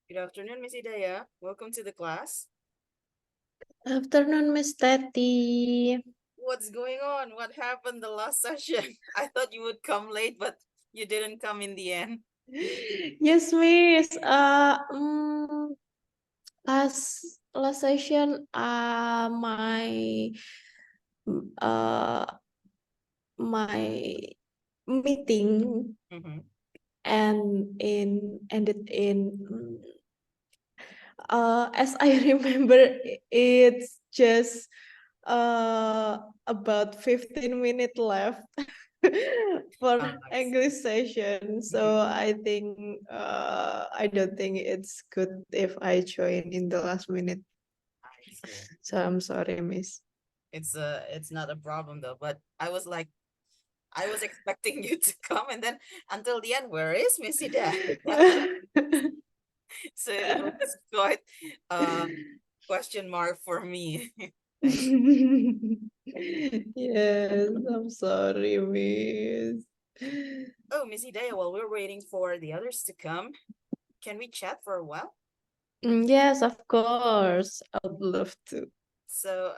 Good afternoon, Miss Hidayah. Welcome to the class. Afternoon, Miss Tati. What's going on? What happened the last session? I thought you would come late, but you didn't come in the end. Yes, Miss. Last session, uh my meeting Mm-hmm. ended in as I remember, it's just about 15 minutes left for I see. English session. Mm-hmm. So I don't think it's good if I join in the last minute. I see. So I'm sorry, Miss. It's not a problem though, but I was expecting you to come, and then until the end, where is Miss Hidayah? So it was quite question mark for me. I see. Yes, I'm sorry, Miss. Oh, Miss Hidayah, while we're waiting for the others to come, can we chat for a while? Yes, of course. I would love to. So,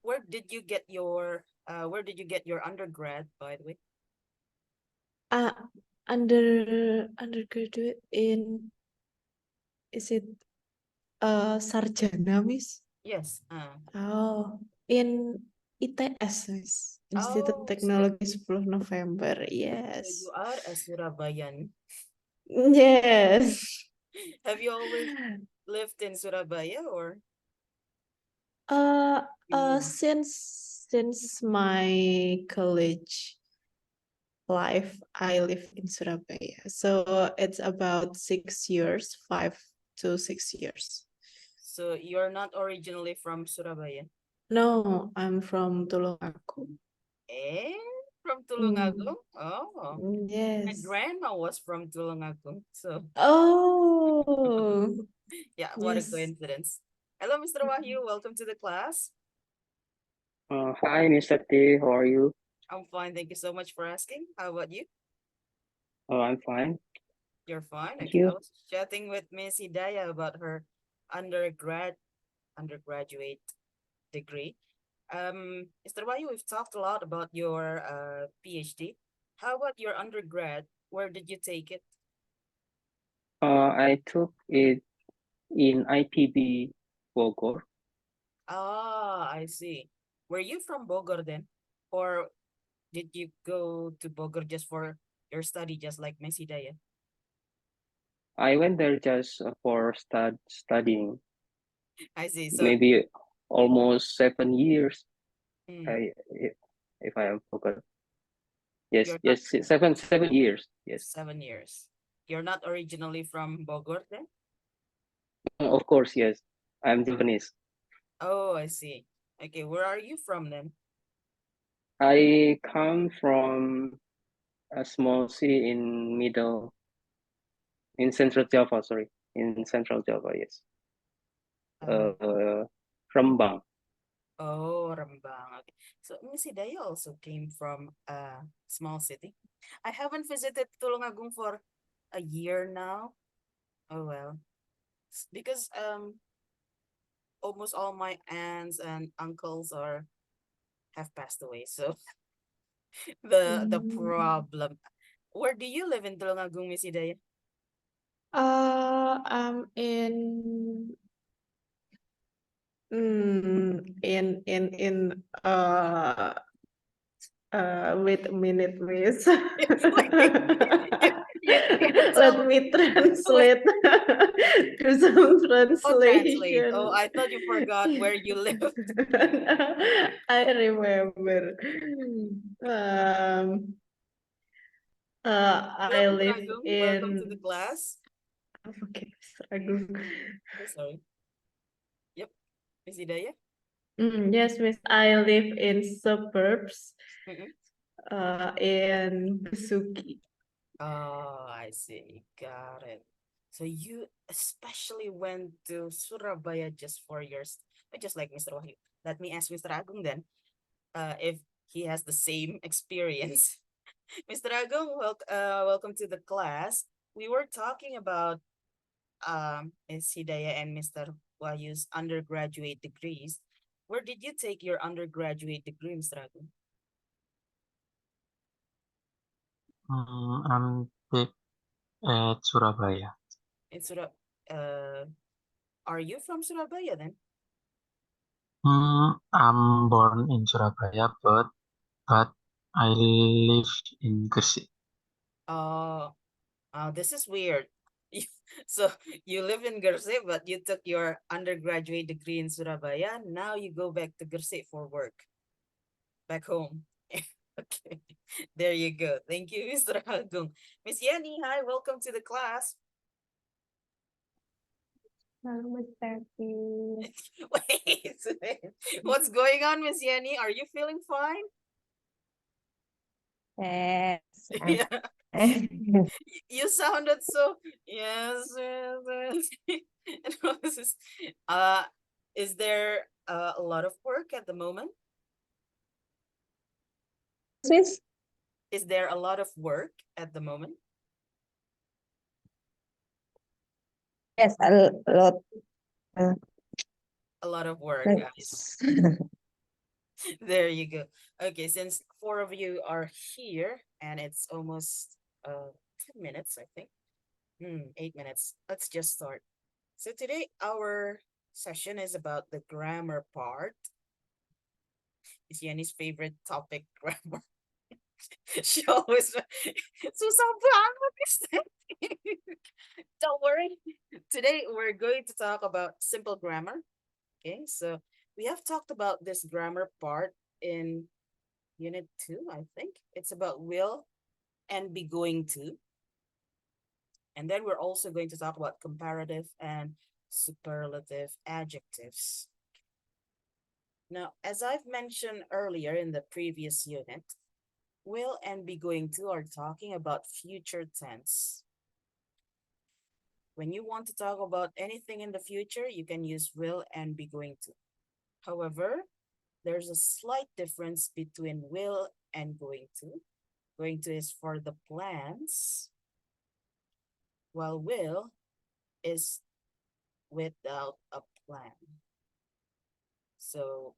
where did you get your undergrad, by the way? Uh, undergraduate in, is it sarjana, Miss? Yes. Oh, in ITS, Miss. Institut Oh, Teknologi 10 November. so you Yes. are a Surabayan. Yes. Have you always lived in Surabaya or Uh, you moved? since my college life, I live in Surabaya. So it's about 6 years, 5 to 6 years. So you're not originally from Surabaya? No, I'm from Tulungagung. Eh? From Mm, Tulungagung? Oh, my yes. grandma was from Tulungagung. So Oh, yeah, what a yes. coincidence. Hello, Mr. Wahyu. Welcome to the class. Hi, Mr. T. How are you? I'm fine. Thank you so much for asking. How about you? I'm fine. You're fine. Thank Okay. I you. was chatting with Miss Hidayah about her undergraduate degree. Mr. Wahyu, we've talked a lot about your PhD. How about your undergrad? Where did you take it? I took it in IPB Bogor. Ah, I see. Were you from Bogor then? Or did you go to Bogor just for your study, just like Miss Hidayah? I went there just for studying, I see. So, maybe almost 7 years. mm, If I am forgot. Yes, you're not yes, 7 years. Yes, 7 years. You're not originally from Bogor then? of course, yes. I'm Japanese. Oh, I see. Okay, where are you from then? I come from a small city in Central Java. Sorry, in Central Java. Yes, Uh, uh, Rembang. oh, Rembang. Okay. So Miss Hidayah also came from a small city. I haven't visited Tulungagung for a year now. Oh well. Because almost all my aunts and uncles are have passed away. So the Mm. problem. Where do you live in Tulungagung, Miss Hidayah? I'm wait a minute, Miss. It's like you didn't Let tell. me Wait, translate. Do some oh, translate. Oh, translation. I thought you forgot where you live. I remember. Um, Hello, I Mr. live Agung. Welcome to the in. class. Okay, struggle. Oh, sorry. Yep, Miss Hidayah. Yes, Miss. I live in suburbs. Mm-mm. In Besuki. Oh, I see. Got it. So you especially went to Surabaya just for yours, just like Mr. Wahyu. Let me ask Mr. Agung then, if he has the same experience. Mr. Agung, welcome to the class. We were talking about Ms. Hidayah and Mr. Wahyu's undergraduate degrees. Where did you take your undergraduate degree, Mr. Agung? I'm take at Surabaya. In are you from Surabaya then? I'm born in Surabaya, but I live in Gresik. Oh, this is weird. So you live in Gresik, but you took your undergraduate degree in Surabaya. Now you go back to Gresik for work, back home. Okay, there you go. Thank you, Mr. Agung. Miss Yanni, hi, welcome to the class. Wait, what's going on, Miss Yanni? Are you feeling fine? Yes. Yeah. You sounded so yes, yes. And what was this? Is there a lot of work at the moment? Miss? Is there a lot of work at the moment? Yes, a lot. A lot of work, guys. There you go. Okay, since four of you are here and it's almost 10 minutes, I think. 8 minutes. Let's just start. So today our session is about the grammar part. Is Yenny's favorite topic grammar? She always susah banget. Don't worry. Today we're going to talk about simple grammar. Okay, so we have talked about this grammar part in unit 2, I think. It's about will and be going to. And then we're also going to talk about comparative and superlative adjectives. Now, as I've mentioned earlier in the previous unit, will and be going to are talking about future tense. When you want to talk about anything in the future, you can use will and be going to. However, there's a slight difference between will and going to. Going to is for the plans, while will is without a plan. So,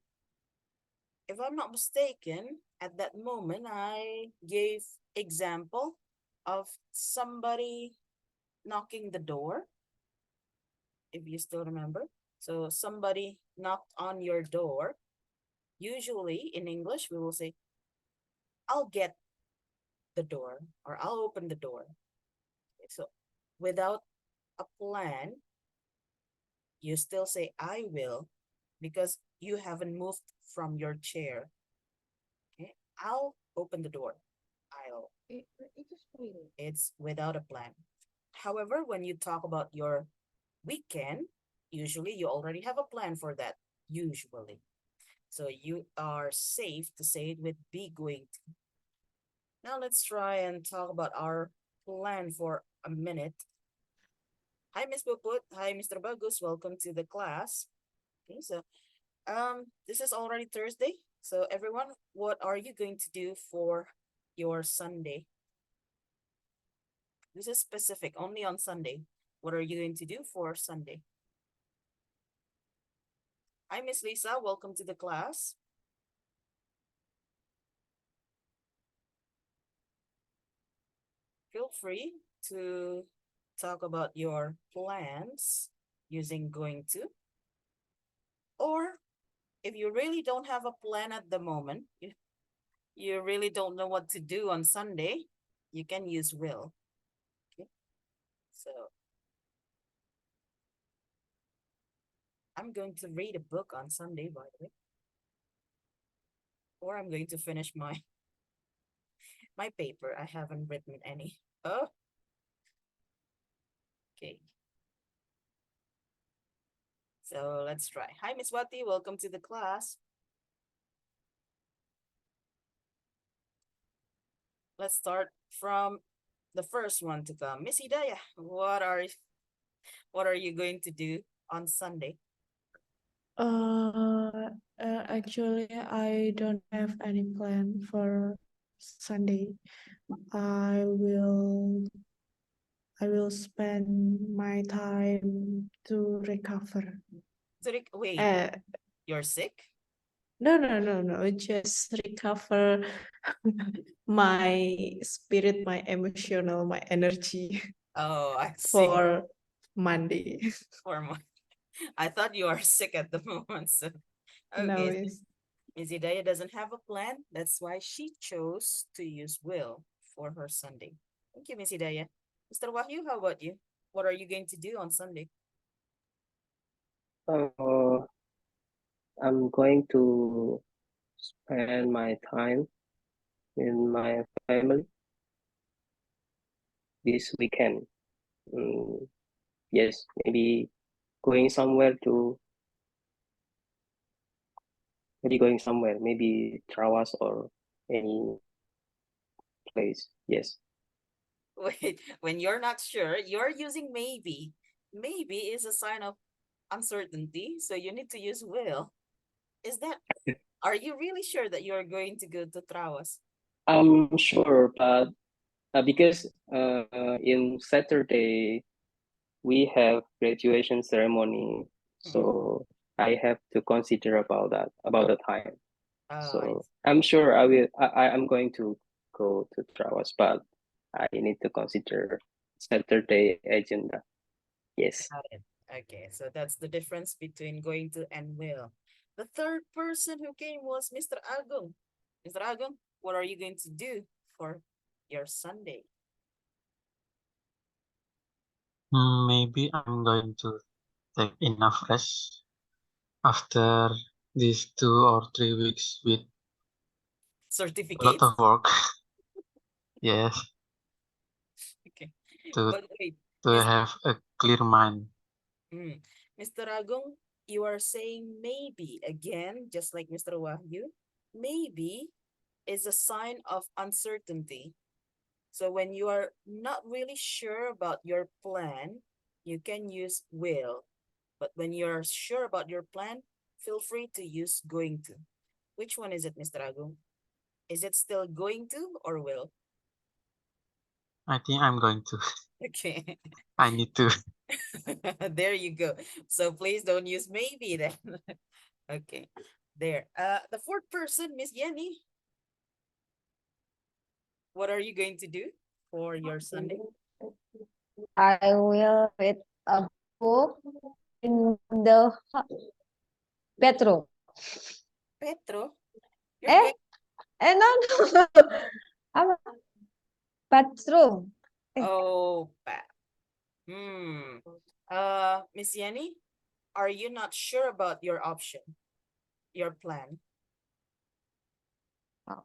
if I'm not mistaken, at that moment, I gave example of somebody knocking the door, if you still remember. So somebody knocked on your door. Usually in English, we will say, I'll get the door or I'll open the door. Okay, so without a plan, you still say I will because you haven't moved from your chair. Okay, I'll open the door. I'll. It's without a plan. However, when you talk about your weekend, usually you already have a plan for that, usually. So you are safe to say it with be going to. Now let's try and talk about our plan for a minute. Hi, Miss Puput. Hi, Mr. Bagus. Welcome to the class. Okay, so this is already Thursday. So everyone, what are you going to do for your Sunday? This is specific, only on Sunday. What are you going to do for Sunday? Hi, Miss Lisa. Welcome to the class. Feel free to talk about your plans using going to. Or if you really don't have a plan at the moment, you really don't know what to do on Sunday, you can use will. Okay. So I'm going to read a book on Sunday, by the way. Or I'm going to finish my paper. I haven't written any. Oh. Okay. So let's try. Hi, Miss Wati. Welcome to the class. Let's start from the first one to come. Miss Hidayah, what are you going to do on Sunday? Actually, I don't have any plan for Sunday. I will I will spend my time to recover. So wait, Uh, you're sick? no, just recover my spirit, my emotional, my energy Oh, I see. for Monday. I thought you are sick at the moment. So No, okay, Miss. Ms. Hidayah doesn't have a plan. That's why she chose to use will for her Sunday. Thank you, Ms. Hidayah. Mr. Wahyu, how about you? What are you going to do on Sunday? Uh, I'm going to spend my time with my family this weekend. Yes, maybe going somewhere to maybe Trawas or any place. Yes. Wait, when you're not sure, you're using maybe. Maybe is a sign of uncertainty, so you need to use will. Is that, are you really sure that you're going to go to Trawas? I'm sure, but because in Saturday we have graduation ceremony, so I have to consider about that, about the time. Oh, So I'm sure I'm going to go to Trawas, but I need to consider Saturday agenda. Yes. got it. Okay, so that's the difference between going to and will. The third person who came was Mr. Agong. Mr. Agong, what are you going to do for your Sunday? Maybe I'm going to take enough rest after these 2 or 3 weeks with a lot Certificates? of work. Yes, Okay. to But wait, have a clear mind. Mr. Agong, you are saying maybe again, just like Mr. Wahyu. Maybe is a sign of uncertainty. So when you are not really sure about your plan, you can use will. But when you're sure about your plan, feel free to use going to. Which one is it, Mr. Agong? Is it still going to or will? I think I'm going to. Okay. I need to. There you go. So please don't use maybe then. Okay. There. The fourth person, Miss Yenny. What are you going to do for your Sunday? I will read a book in the bedroom. Petro, you're Eh, going. no. Apa? Bathroom. Oh, Miss Yenny, are you not sure about your option, your plan? Oh.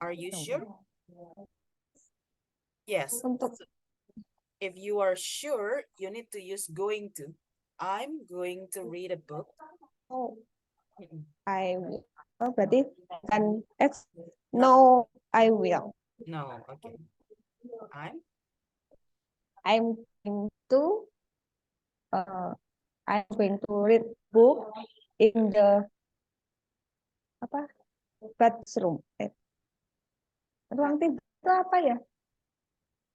Are you sure? Yes. Untuk So if you are sure, you need to use going to. I'm going to read a book. oh, Mm-mm. I will. Oh, berarti bukan Not no, I will. no. Okay. I'm going to uh, I'm going to read book in the apa bathroom. Ruang tidur itu apa ya?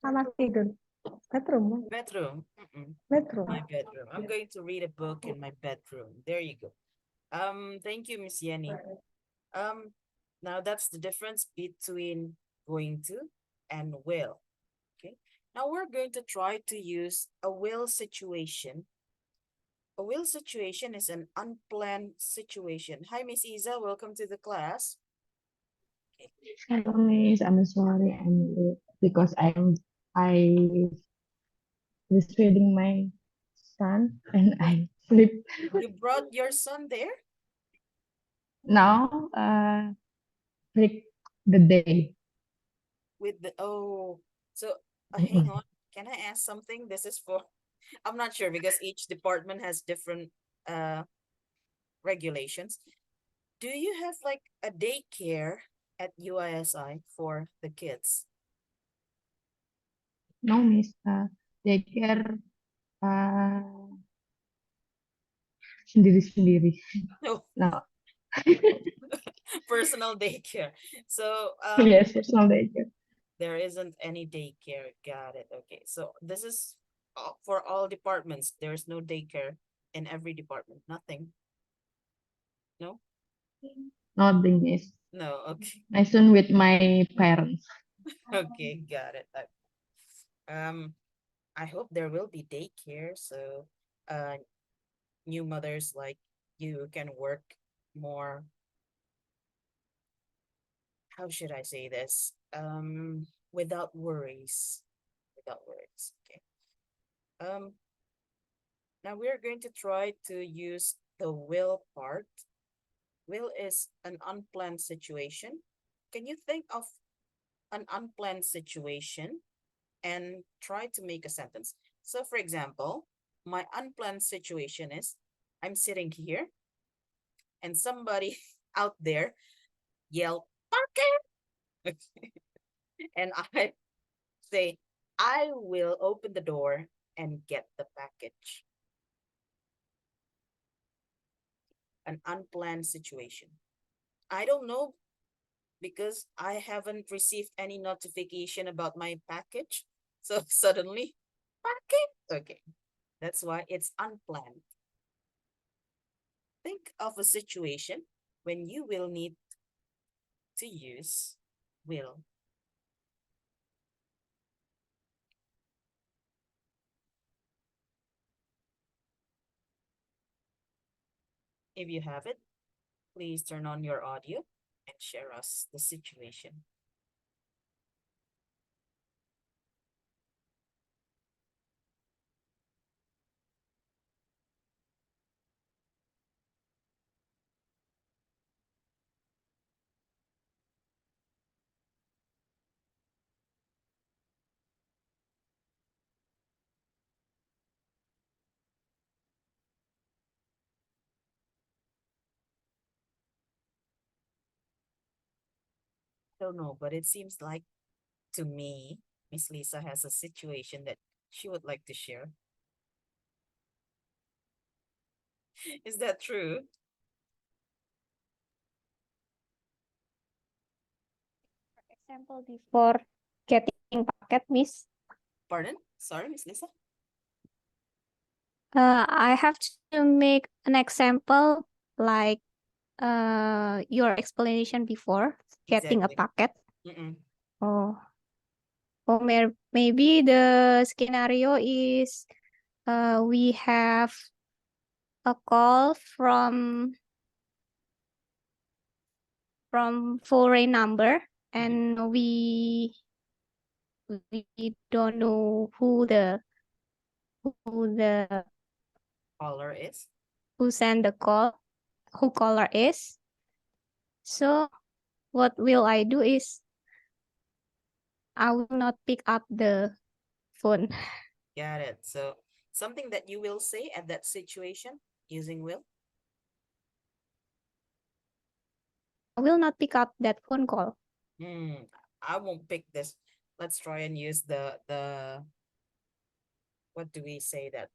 Kamar tidur. Bedroom. bedroom. Mm-mm. Bedroom. My bedroom. I'm going to read a book in my bedroom. There you go. Thank you, Miss Yenny. Now that's the difference between going to and will. Okay. Now we're going to try to use a will situation. A will situation is an unplanned situation. Hi, Miss Isa. Welcome to the class. Hello, Miss. I'm sorry I'm late because I breastfeeding my son and I sleep You brought your son there now. Break the day. with the so hang on. Can I ask something? This is for I'm not sure because each department has different regulations. Do you have like a daycare at UISI for the kids? No, Miss. Daycare sendiri-sendiri. No, No. personal daycare. So Yes, personal daycare. There isn't any daycare. Got it. Okay. So this is for all departments. There's no daycare in every department. Nothing. No? Nothing, Miss. No. Okay. I soon with my parents. Okay. Got it. I hope there will be daycare so new mothers like you can work more. How should I say this? Without worries. Without worries. Okay. Um, Now we're going to try to use the will part. Will is an unplanned situation. Can you think of an unplanned situation and try to make a sentence? So for example, my unplanned situation is I'm sitting here and somebody out there yell, "Parker!" And I say, I will open the door and get the package. An unplanned situation. I don't know because I haven't received any notification about my package. So suddenly, package. Okay, that's why it's unplanned. Think of a situation when you will need to use will. If you have it, please turn on your audio and share us the situation. Don't know, but it seems like to me, Miss Lisa has a situation that she would like to share. Is that true? Example before getting packet, Miss. Pardon? Sorry, Miss Lisa. I have to make an example like your explanation before getting a Exactly. packet. Mm-mm. Oh, maybe the scenario is we have a call from foreign number and we don't know who the Caller is. who sent the call, who caller is. So what will I do is I will not pick up the phone. Got it. So something that you will say at that situation using will. I will not pick up that phone call. I won't pick this. Let's try and use the what do we say that?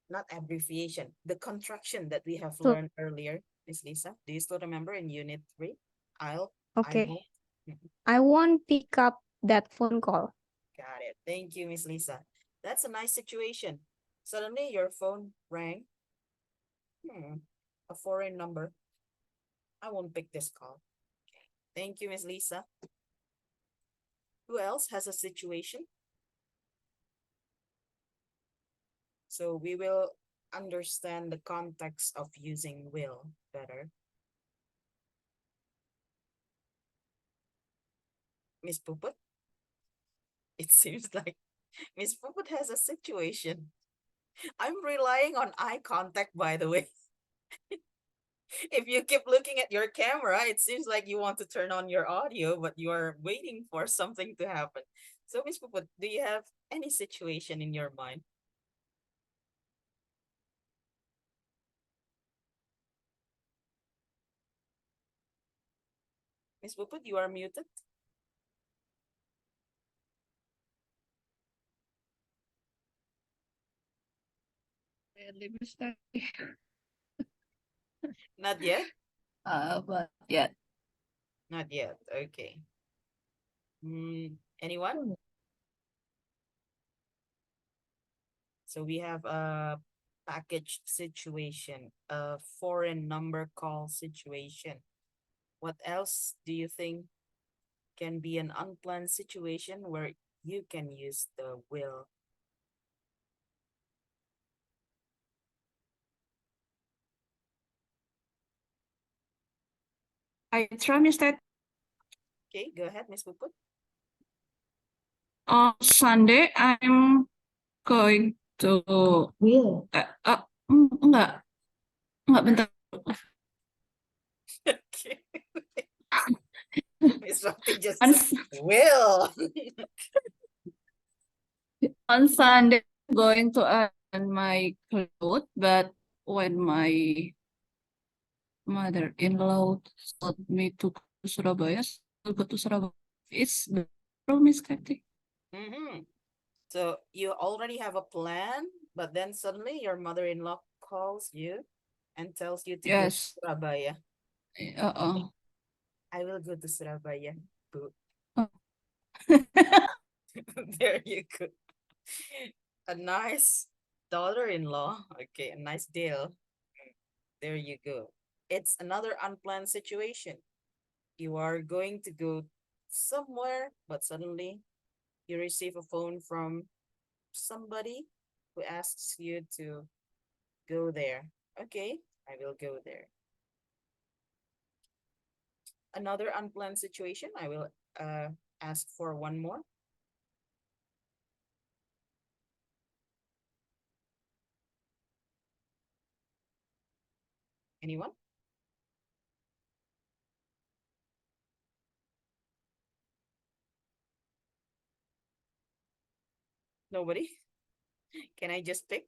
Not abbreviation, the contraction that we have So, learned earlier, Miss Lisa. Do you still remember in unit 3? I okay. won't. I won't pick up that phone call. Got it. Thank you, Miss Lisa. That's a nice situation. Suddenly your phone rang. A foreign number. I won't pick this call. Okay. Thank you, Miss Lisa. Who else has a situation? So we will understand the context of using will better. Miss Puput? It seems like Miss Puput has a situation. I'm relying on eye contact, by the way. If you keep looking at your camera, it seems like you want to turn on your audio, but you are waiting for something to happen. So, Miss Puput, do you have any situation in your mind? Miss Puput, you are muted. Not yet? But yet. Not yet. Okay. Anyone? So we have a package situation, a foreign number call situation. What else do you think can be an unplanned situation where you can use the will? I try, Mr. Okay, go ahead, Miss Puput. On Sunday, I'm going to Will. enggak bentar. Okay. Miss Roti just On, said, will. on Sunday, I'm going to iron my clothes, but when my mother-in-law told me to go to Surabaya, so go to Surabaya. It's the Miss Kathy. So you already have a plan, but then suddenly your mother-in-law calls you and tells you to go to Yes. Surabaya. Uh-uh. I will go to Surabaya. Boo. Oh. There you go. A nice daughter-in-law. Okay, a nice deal. There you go. It's another unplanned situation. You are going to go somewhere, but suddenly you receive a phone from somebody who asks you to go there. Okay, I will go there. Another unplanned situation. I will ask for one more. Anyone? Nobody? Can I just pick?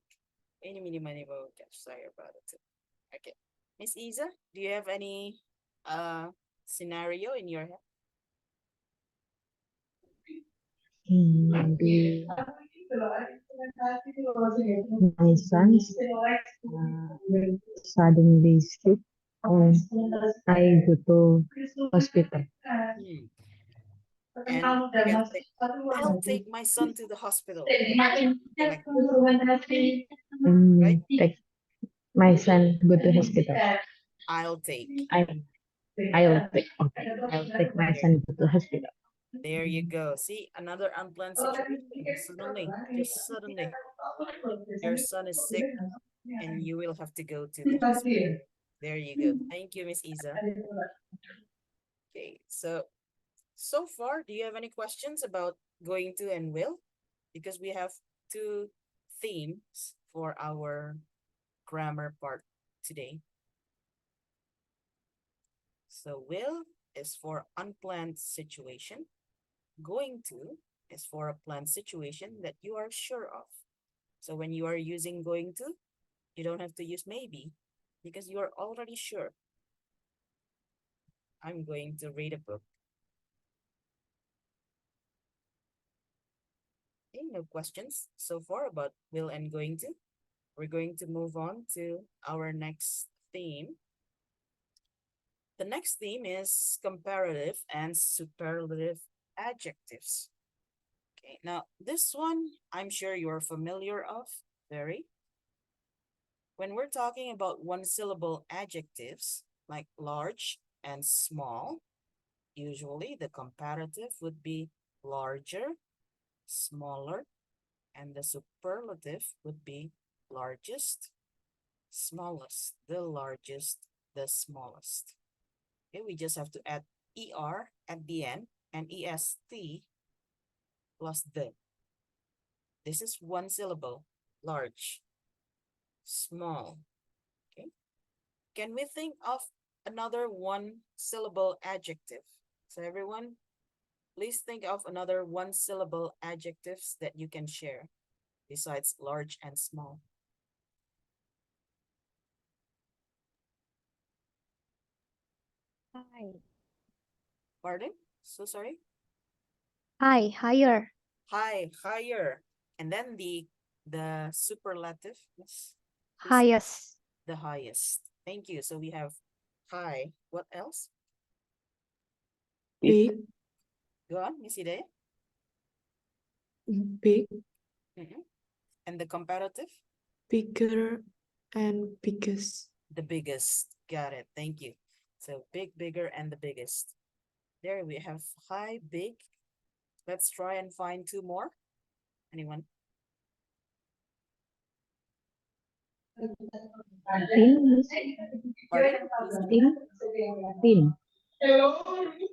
Any, mini, money, vote. Sorry about it. Okay. Miss Isa, do you have any scenario in your head? Maybe my son suddenly sick and I go to hospital. And you can say, I'll take my son to the hospital. Like, right? Take my son go to hospital. I'll take. I'll take my son go to hospital. There you go. See, another unplanned situation. Suddenly, just suddenly, your son is sick and you will have to go to the hospital. There you go. Thank you, Miss Isa. Okay, so far, do you have any questions about going to and will? Because we have two themes for our grammar part today. So will is for unplanned situation. Going to is for a planned situation that you are sure of. So when you are using going to, you don't have to use maybe because you are already sure. I'm going to read a book. Okay, no questions so far about will and going to. We're going to move on to our next theme. The next theme is comparative and superlative adjectives. Okay, now this one I'm sure you're familiar of, very. When we're talking about one-syllable adjectives like large and small, usually the comparative would be larger, smaller, and the superlative would be largest, smallest, the largest, the smallest. Okay, we just have to add ER at the end and EST plus the. This is one syllable, large, small. Okay. Can we think of another one syllable adjective? So everyone, please think of another one syllable adjectives that you can share besides large and small. Hi. Pardon? So sorry. Hi, higher. High, higher. And then the superlative is Highest. the highest. Thank you. So we have high. What else? Big. Go on, Miss Hidayah. Big, And the comparative? bigger, and biggest. The biggest. Got it. Thank you. So big, bigger, and the biggest. There we have high, big. Let's try and find two more. Anyone? Thin, Pardon? thin, thin,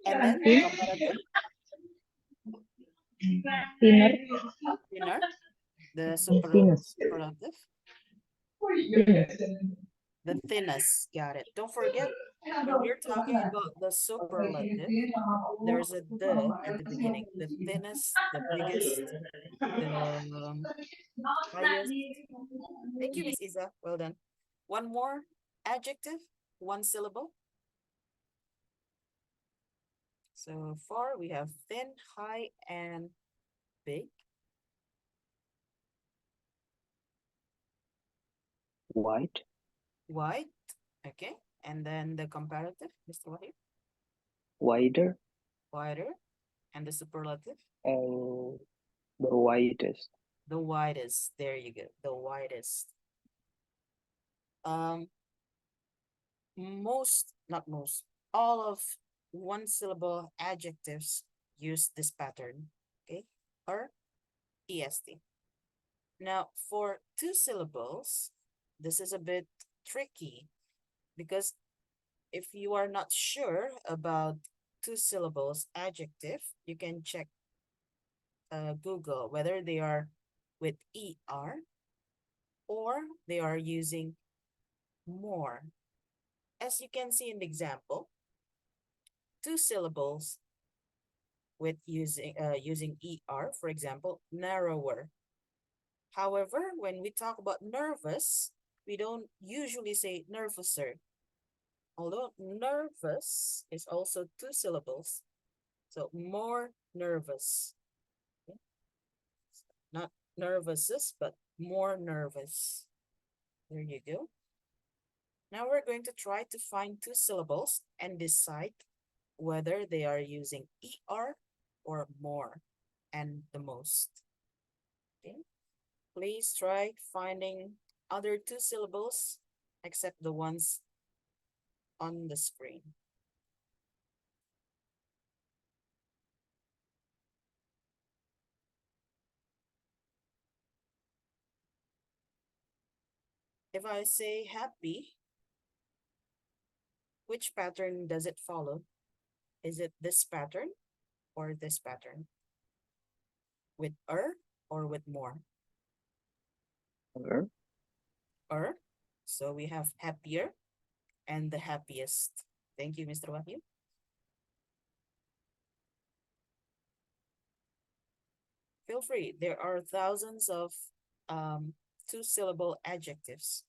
And then the comparative? thinner, Thinner. The thinnest, superlative? thinnest, The thinnest. Got it. Don't forget, when we're talking about the superlative, there's a the at the beginning. The thinnest, the biggest, the highest. Thank you, Miss Isa. Well done. One more adjective, one syllable. So far we have thin, high, and big. White. Wide. Okay. And then the comparative, Mr. Wahid. Wider. Wider. And the superlative. And the widest. The widest. There you go. The widest. Not most, all of one syllable adjectives use this pattern. Okay. Or est. Now for two syllables, this is a bit tricky because if you are not sure about two syllables adjective, you can check Google whether they are with ER or they are using more. As you can see in the example, two syllables with using ER, for example, narrower. However, when we talk about nervous, we don't usually say nervouser. Although nervous is also two syllables. So more nervous. Okay. Not nervouses, but more nervous. There you go. Now we're going to try to find two syllables and decide whether they are using ER or more and the most. Okay. Please try finding other two syllables except the ones on the screen. If I say happy, which pattern does it follow? Is it this pattern or this pattern? With or with more? Or So we have happier and the happiest. Thank you, Mr. Wahyu. Feel free. There are thousands of two-syllable adjectives.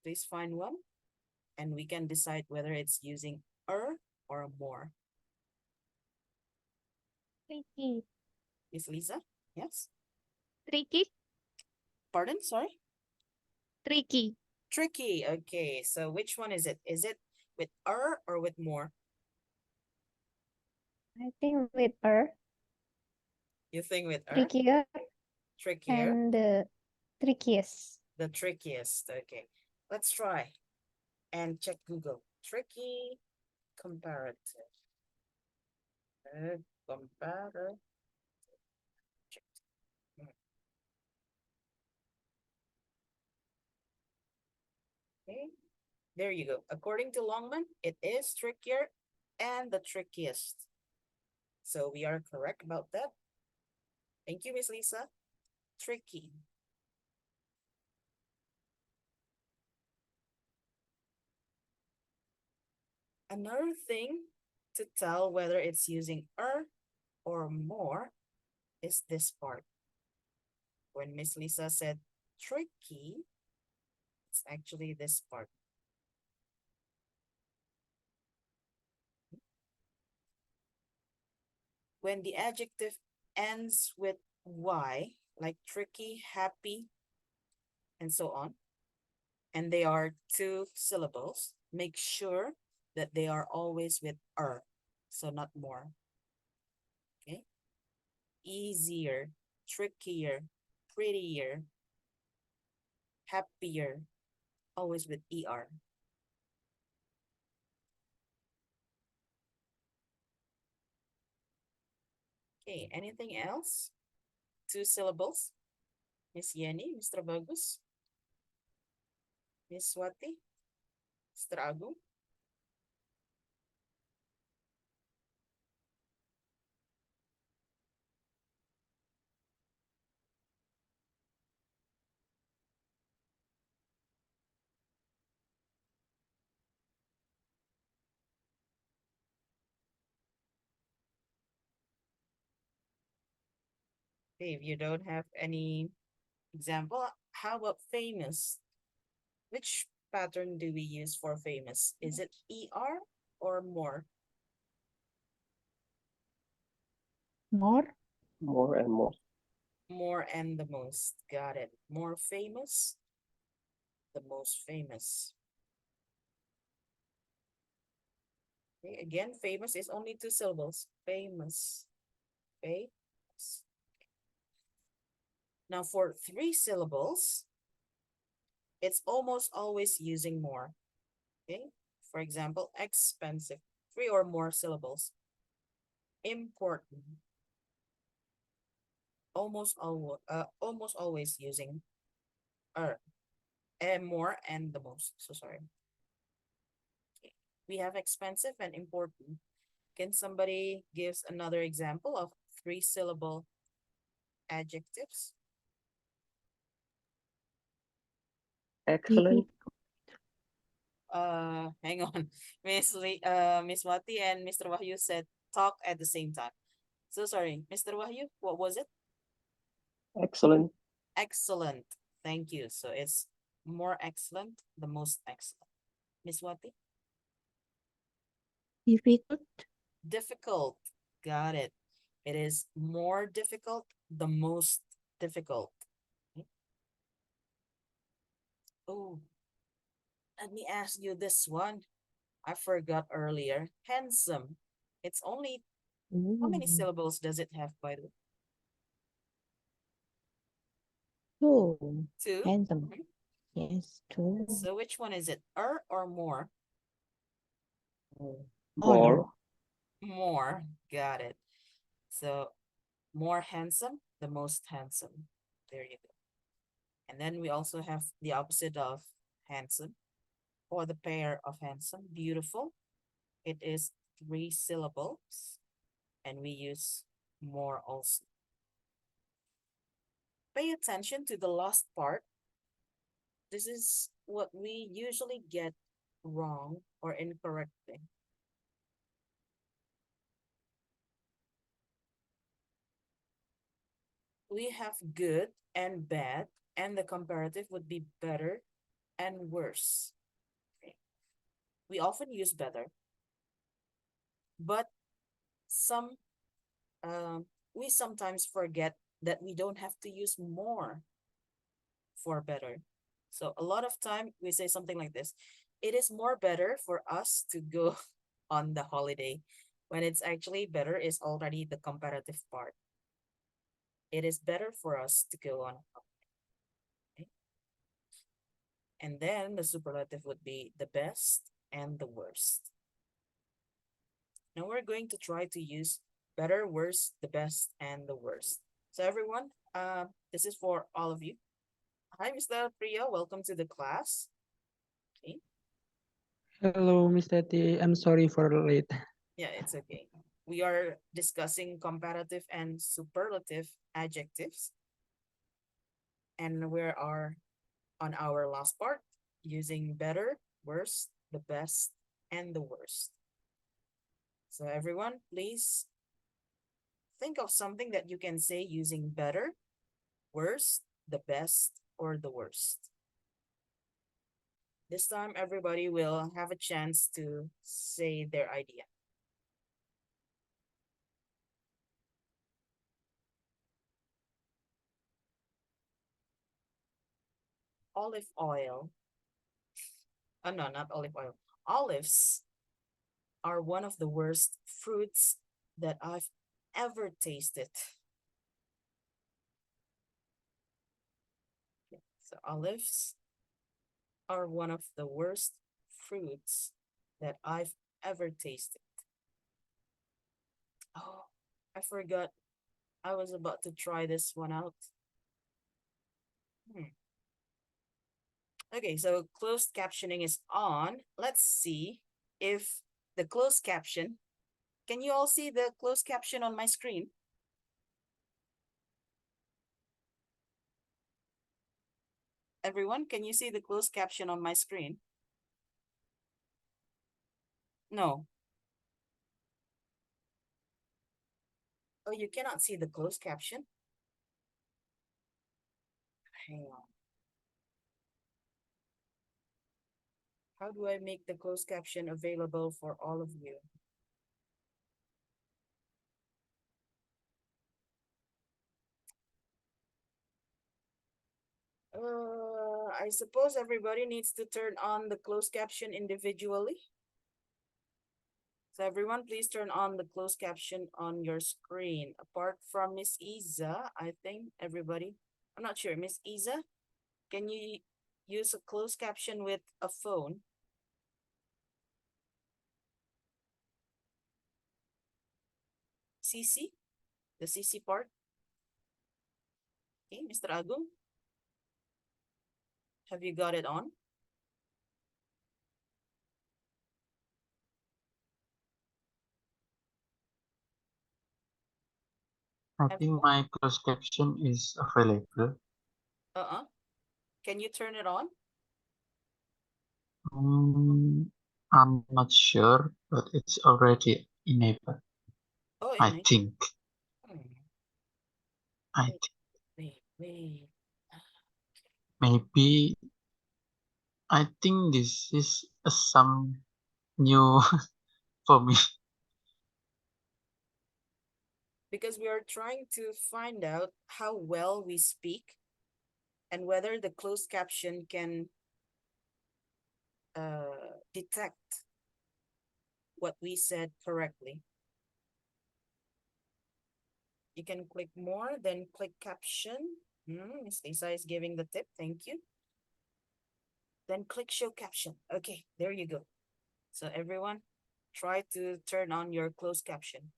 Please find one and we can decide whether it's using or more. Tricky. Miss Lisa? Yes? Tricky. Pardon? Sorry? Tricky. Tricky. Okay, so which one is it? Is it with or with more? I think with her. You think with Trickier Trickier? and the trickiest. The trickiest. Okay, let's try and check Google. Tricky comparative. Comparative. Okay, there you go. According to Longman, it is trickier and the trickiest. So we are correct about that. Thank you, Miss Lisa. Tricky. Another thing to tell whether it's using or more is this part. When Miss Lisa said tricky, it's actually this part. When the adjective ends with Y, like tricky, happy, and so on, and they are two syllables, make sure that they are always with so not more. Okay. Easier, trickier, prettier, happier, always with ER. Okay, anything else? 2 syllables. Miss Yeni, Mr. Bagus, Miss Swati, Mr. Agung. Okay, if you don't have any example, how about famous? Which pattern do we use for famous? Is it ER or more? More. More and more. More and the most. Got it. More famous, the most famous. Okay, again, famous is only 2 syllables. Famous. Famous. Now for 3 syllables, it's almost always using more. Okay. For example, expensive. 3 or more syllables. Important. Almost always using and more and the most. So sorry. Okay. We have expensive and important. Can somebody give another example of 3 syllable adjectives? Excellent. Hang on. Miss Wati and Mr. Wahyu said talk at the same time. So sorry, Mr. Wahyu, what was it? Excellent. Excellent. Thank you. So it's more excellent, the most excellent. Miss Wati? Difficult. Difficult. Got it. It is more difficult, the most difficult. Okay. Oh, let me ask you this one. I forgot earlier. Handsome. It's only, how many syllables does it have, by the way? Two. 2? Handsome. Mhm. Yes, two. So which one is it? Or more? More. More. Got it. So more handsome, the most handsome. There you go. And then we also have the opposite of handsome, or the pair of handsome, beautiful. It is 3 syllables, and we use more also. Pay attention to the last part. This is what we usually get wrong or incorrectly. We have good and bad, and the comparative would be better and worse. Okay. We often use better, but some we sometimes forget that we don't have to use more for better. So a lot of time we say something like this: it is more better for us to go on the holiday, when it's actually better is already the comparative part. It is better for us to go on holiday. Okay? And then the superlative would be the best and the worst. Now we're going to try to use better, worse, the best, and the worst. So everyone, this is for all of you. Hi, Mr. Priya. Welcome to the class. Okay. Hello, Mr. T. I'm sorry for late. Yeah, it's okay. We are discussing comparative and superlative adjectives. And we are on our last part, using better, worse, the best, and the worst. So everyone, please think of something that you can say using better, worse, the best, or the worst. This time, everybody will have a chance to say their idea. Olive oil. Oh, no, not olive oil. Olives. are one of the worst fruits that I've ever tasted? So olives are one of the worst fruits that I've ever tasted. Oh, I forgot. I was about to try this one out. Okay, so closed captioning is on. Let's see if the closed caption, can you all see the closed caption on my screen? Everyone, can you see the closed caption on my screen? No. Oh, you cannot see the closed caption? Hang on. How do I make the closed caption available for all of you? I suppose everybody needs to turn on the closed caption individually. So everyone, please turn on the closed caption on your screen. Apart from Miss Isa, I think everybody, I'm not sure. Miss Isa, can you use a closed caption with a phone? CC, the CC part. Okay, Mr. Agung, have you got it on? I think my closed caption is available. Can you turn it on? I'm not sure, but it's already enabled. Oh, I think. I Wait, think wait. maybe. I think this is some new for me. Because we are trying to find out how well we speak and whether the closed caption can detect what we said correctly. You can click more, then click caption. Miss Lisa is giving the tip. Thank you. Then click show caption. Okay, there you go. So everyone, try to turn on your closed caption.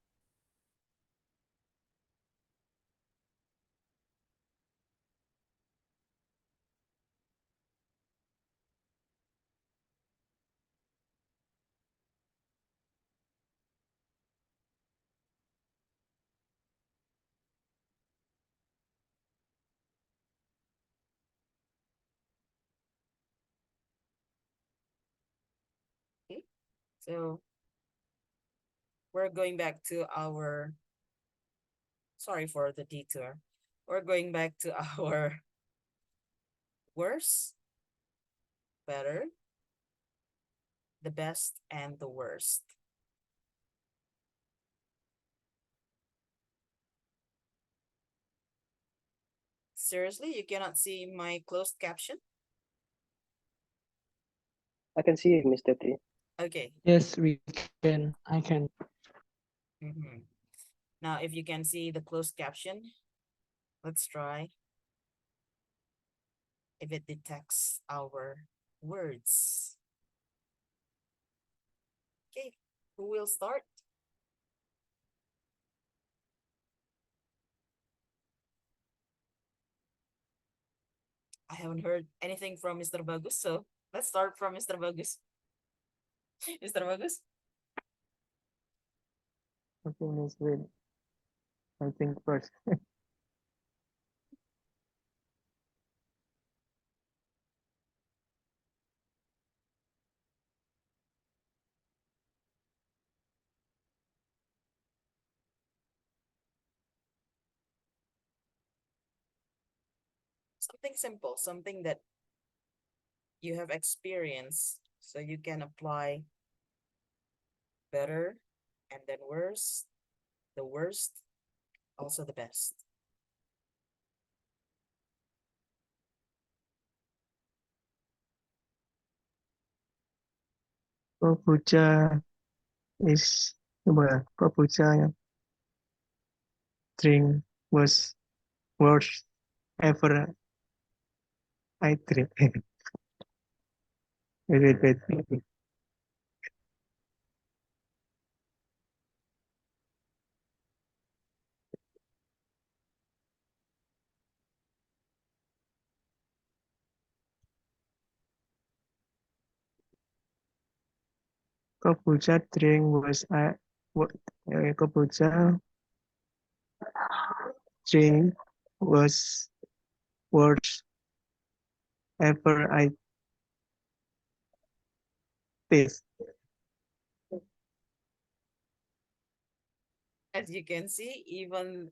Okay, so we're going back to our, sorry for the detour. We're going back to our worst, better, the best, and the worst. Seriously, you cannot see my closed caption? I can see it, Mr. T. Okay. Yes, we can. I can. Now, if you can see the closed caption, let's try if it detects our words. Okay, who will start? I haven't heard anything from Mr. Bagus, so let's start from Mr. Bagus. Mr. Bagus? Okay, Miss Will. I think first. Something simple, something that you have experienced, so you can apply better and then worse, the worst, also the best. Oh, puja. is well, kombucha drink was worst ever I drink. Wait, wait, wait. Kombucha drink was kombucha drink was worst ever I taste. As you can see, even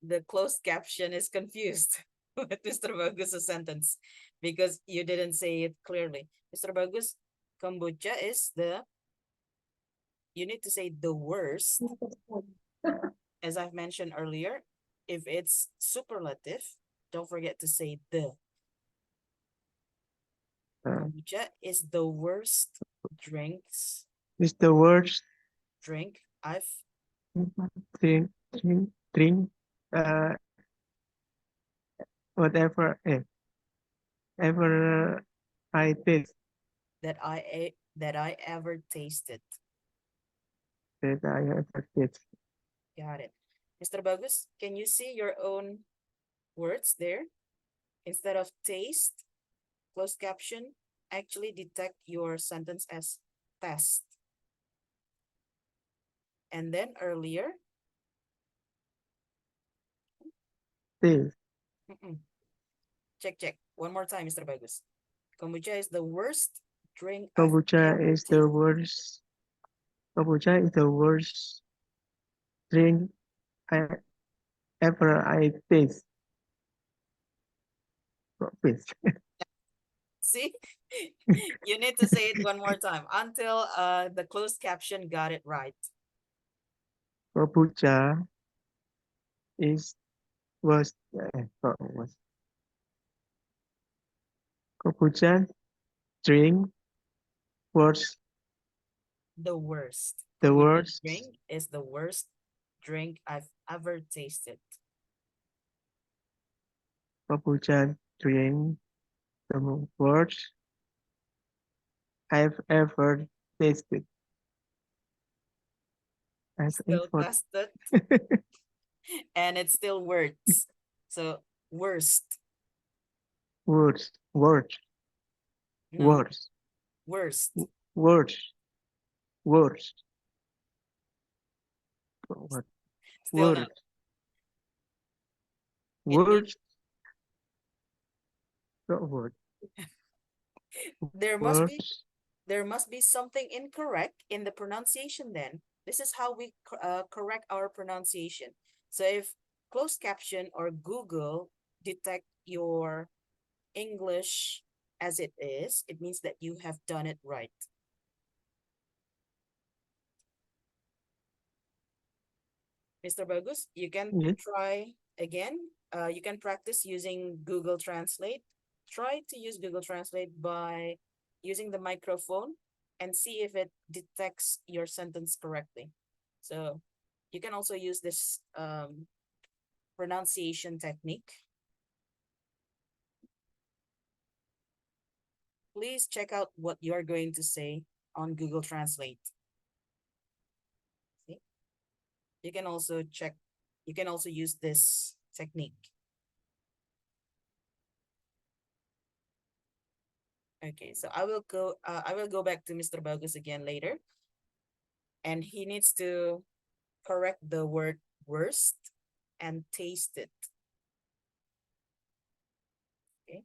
the closed caption is confused with Mr. Bagus's sentence because you didn't say it clearly. Mr. Bagus, kombucha is you need to say the worst. As I've mentioned earlier, if it's superlative, don't forget to say the. Kombucha is the worst It's the worst drink I've drink whatever ever I taste that I ever tasted. that I ever taste. Got it. Mr. Bagus, can you see your own words there? Instead of taste, closed caption, actually detect your sentence as test. And then earlier, Taste. check. One more time, Mr. Bagus. Kombucha is the worst drink Kombucha is the worst. Kombucha is the worst drink I ever I taste. See, you need to say it one more time until the closed caption got it right. Kombucha was kombucha drink was The worst. the Kombucha worst drink is the worst drink I've ever tasted. kombucha drink the worst I've ever tasted. Still tested. And it's still words. So worst. Worst. No. Worst. Worst. Worst. Worst. What? Still no. Worst. Word. There must be something incorrect in the pronunciation then. This is how we correct our pronunciation. So if closed caption or Google detect your English as it is, it means that you have done it right. Mr. Bagus, you can try again. You can practice using Google Translate. Try to use Google Translate by using the microphone and see if it detects your sentence correctly. So you can also use this pronunciation technique. Please check out what you're going to say on Google Translate. See? You can also use this technique. Okay, so I will go back to Mr. Bagus again later. And he needs to correct the word worst and taste it. Okay.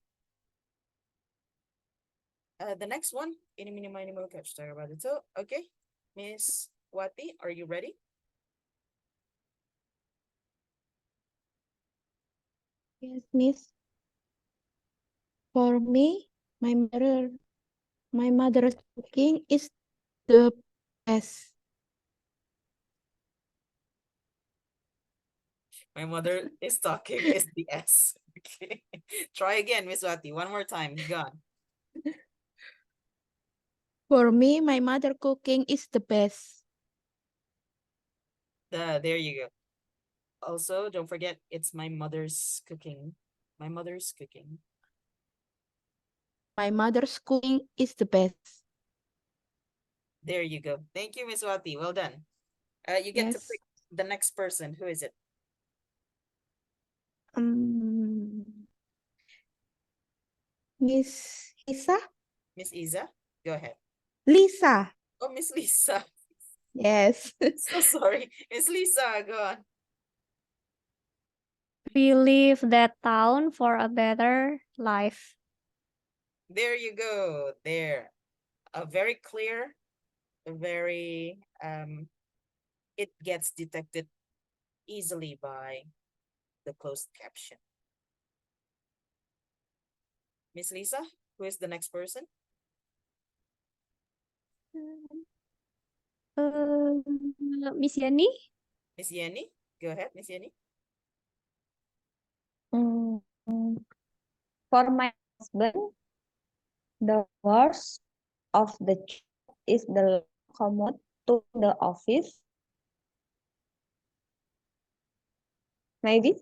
The next one, ini mini mini mo catch talk about it. So, okay, Miss Wati, are you ready? Yes, Miss. For me, my mother's cooking is the best. My mother is talking is the S. Okay. Try again, Miss Wati. One more time. Gone. For me, my mother cooking is the best. There you go. Also, don't forget, it's my mother's cooking. My mother's cooking. My mother's cooking is the best. There you go. Thank you, Miss Wati. Well done. You get to Yes. pick the next person. Who is it? Miss Lisa? Miss Isa? Go ahead. Lisa. Oh, Miss Lisa. Yes. So sorry. Miss Lisa, go on. We leave that town for a better life. There you go. There. A very clear, a very it gets detected easily by the closed caption. Miss Lisa, who is the next person? Miss Yani? Miss Yenny? Go ahead, Miss Yenny. Mm, For my husband, the worst of the job is the commute to the office. Maybe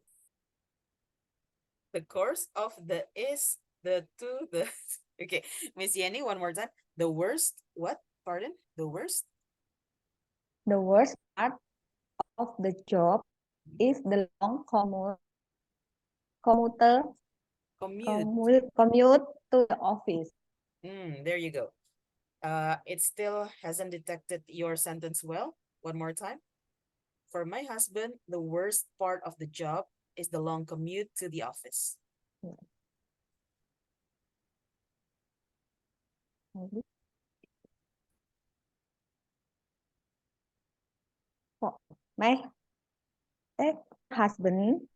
The course of the is the to the okay. Miss Yenny, one more time. The worst, what? Pardon? The worst? the worst part of the job is the long Commute. commute to the office. There you go. It still hasn't detected your sentence well. One more time. For my husband, the worst part of the job is the long commute to the office. Maybe. For my husband,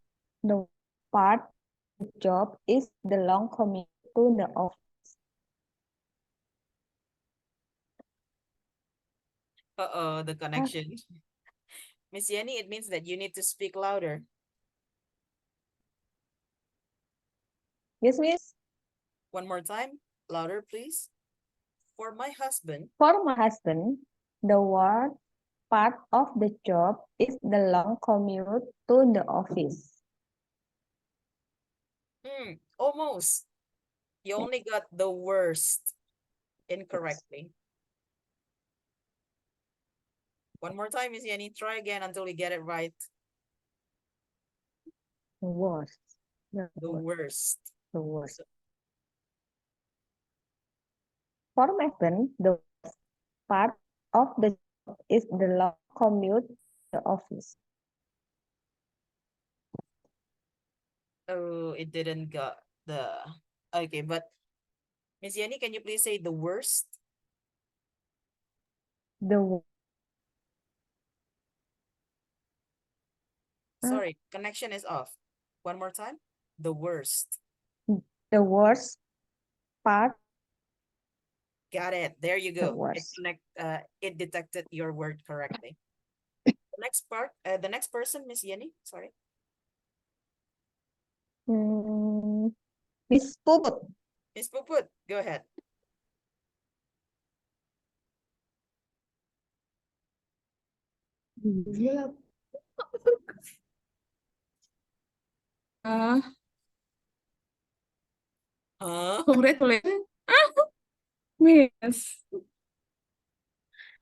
the part of the job is the long commute to the office. Uh-oh, the connection. Miss Yenny, it means that you need to speak louder. Yes, miss. One more time. Louder, please. For my husband. For my husband, the worst part of the job is the long commute to the office. Almost. You only got the worst incorrectly. One more time, Miss Yenny. Try again until we get it right. The worst. The worst. The worst. For my husband, the worst part of the job is the long commute to the office. Oh, it didn't got the... Okay, but Miss Yenny, can you please say the worst? The Sorry, connection is off. One more time. The worst. worst part. Got it. There you The go. worst. It detected your word correctly. The next person, Miss Yenny, sorry. Miss Puput. Miss Puput, go ahead. Congratulations. Miss.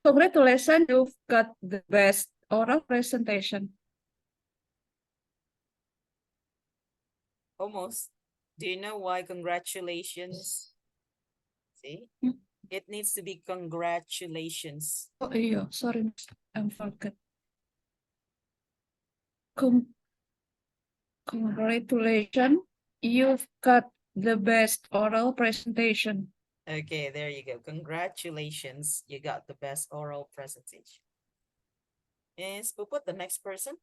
Congratulations, you've got the best oral presentation. Almost. Do you know why congratulations? See? It needs to be congratulations. Oh iya, sorry, Miss. I forgot. Congratulations, you've got the best oral presentation. Okay, there you go. Congratulations. You got the best oral presentation. Miss Puput, the next person.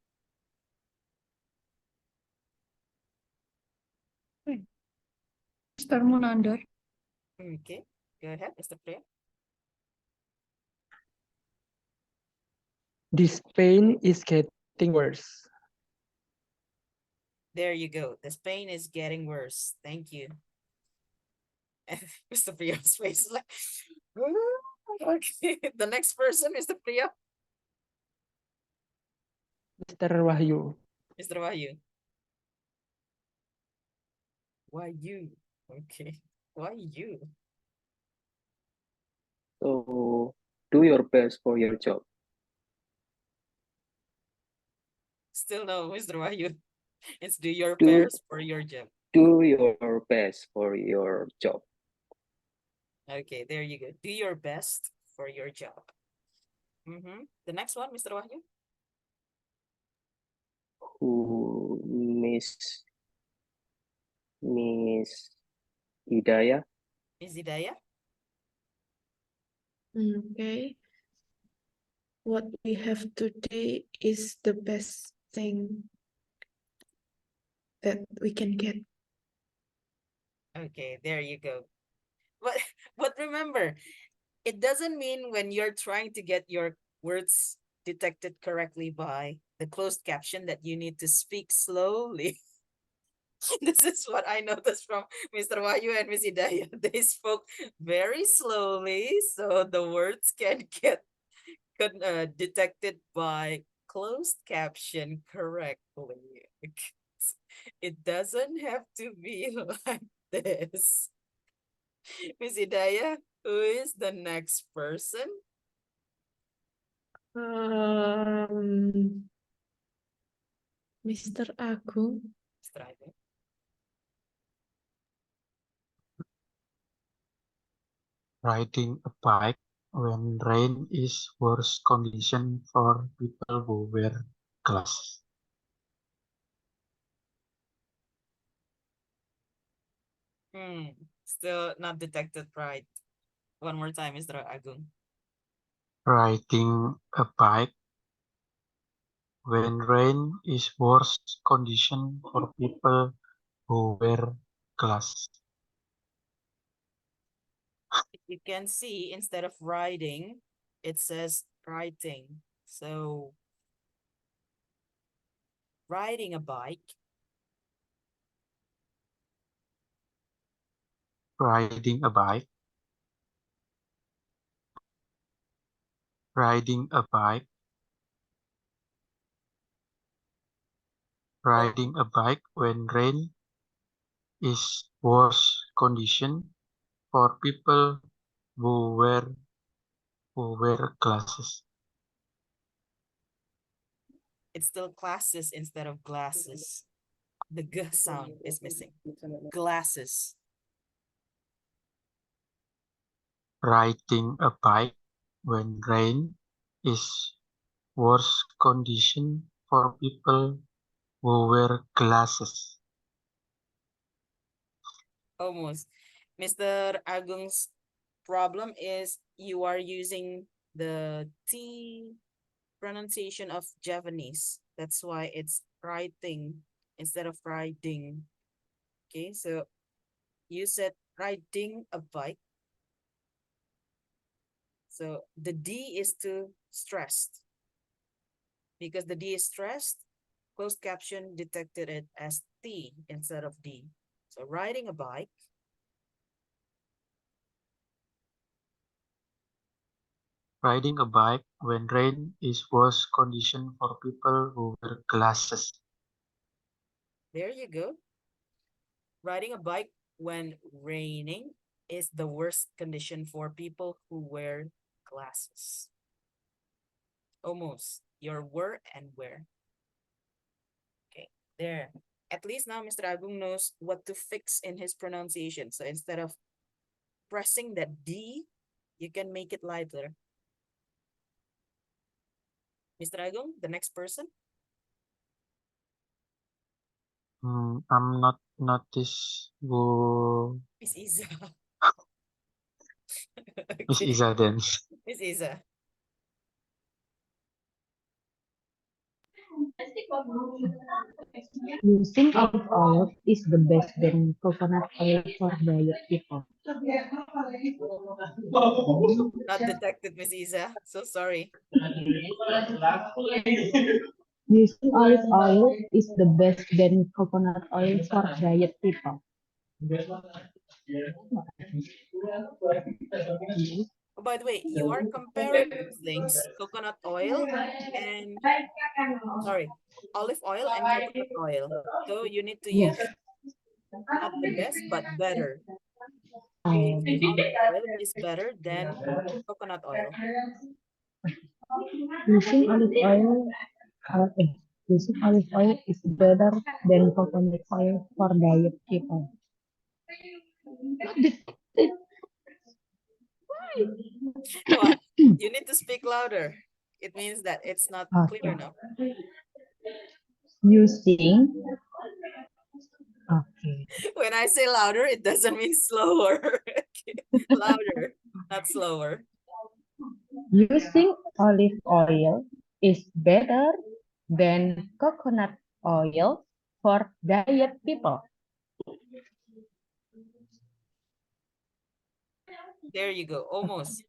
Mr. Munander. Okay, go ahead, Mr. Priya. This pain is getting worse. There you go. This pain is getting worse. Thank you. Mr. Priya's face is like, Okay, the next person, Mr. Priya. Mr. Wahyu. Mr. Wahyu. Why you? Okay. Why you? So do your best for your job. Still no, Mr. Wahyu. It's do your Do best for your job. do your best for your job. Okay, there you go. Do your best for your job. The next one, Mr. Wahyu. Who Miss Hidayah. Miss Hidayah. Okay. What we have today is the best thing that we can get. Okay, there you go. But but remember, it doesn't mean when you're trying to get your words detected correctly by the closed caption that you need to speak slowly. This is what I noticed from Mr. Wahyu and Miss Hidayah. They spoke very slowly so the words can get detected by closed caption correctly. It doesn't have to be like this. Miss Hidayah, who is the next person? Mr. Agung. Mr. Agung. Riding a bike when rain is worst condition for people who wear glasses. Still not detected right. One more time, Mr. Agung. Riding a bike when rain is worst condition for people who wear glasses. You can see instead of riding, it says writing. So riding a bike. Riding a bike. Riding a bike. Riding a bike when rain is worst condition for people who wear glasses. It's still classes instead of glasses. The g sound is missing. Glasses. Riding a bike when rain is worst condition for people who wear glasses. Almost. Mr. Agung's problem is you are using the T pronunciation of Javanese. That's why it's writing instead of riding. Okay, so you said riding a bike. So the D is too stressed. Because the D is stressed, closed caption detected it as T instead of D. So riding a bike. Riding a bike when rain is worst condition for people who wear glasses. There you go. Riding a bike when raining is the worst condition for people who wear glasses. Almost. Your were and where. Okay, there. At least now Mr. Agung knows what to fix in his pronunciation. So instead of pressing that D, you can make it lighter. Mr. Agung, the next person. I'm not notice who Miss Iza. Miss Okay. Iza then. Miss Iza. Using olive oil is the best than coconut oil for diet people. Not detected, Miss Iza. So sorry. Using olive oil is the best than coconut oil for diet people. By the way, you are comparing two things, coconut oil and, sorry, olive oil and coconut oil. So you need to Yes. use not the best, but better. Um, Using olive oil is better than coconut oil. using olive oil, using olive oil is better than coconut oil for diet people. What? You need to speak louder. It means that it's not clear Okay. enough. Using, okay. When I say louder, it doesn't mean slower. Okay. Louder, not slower. Using olive oil is better than coconut oil for diet people. There you go, almost.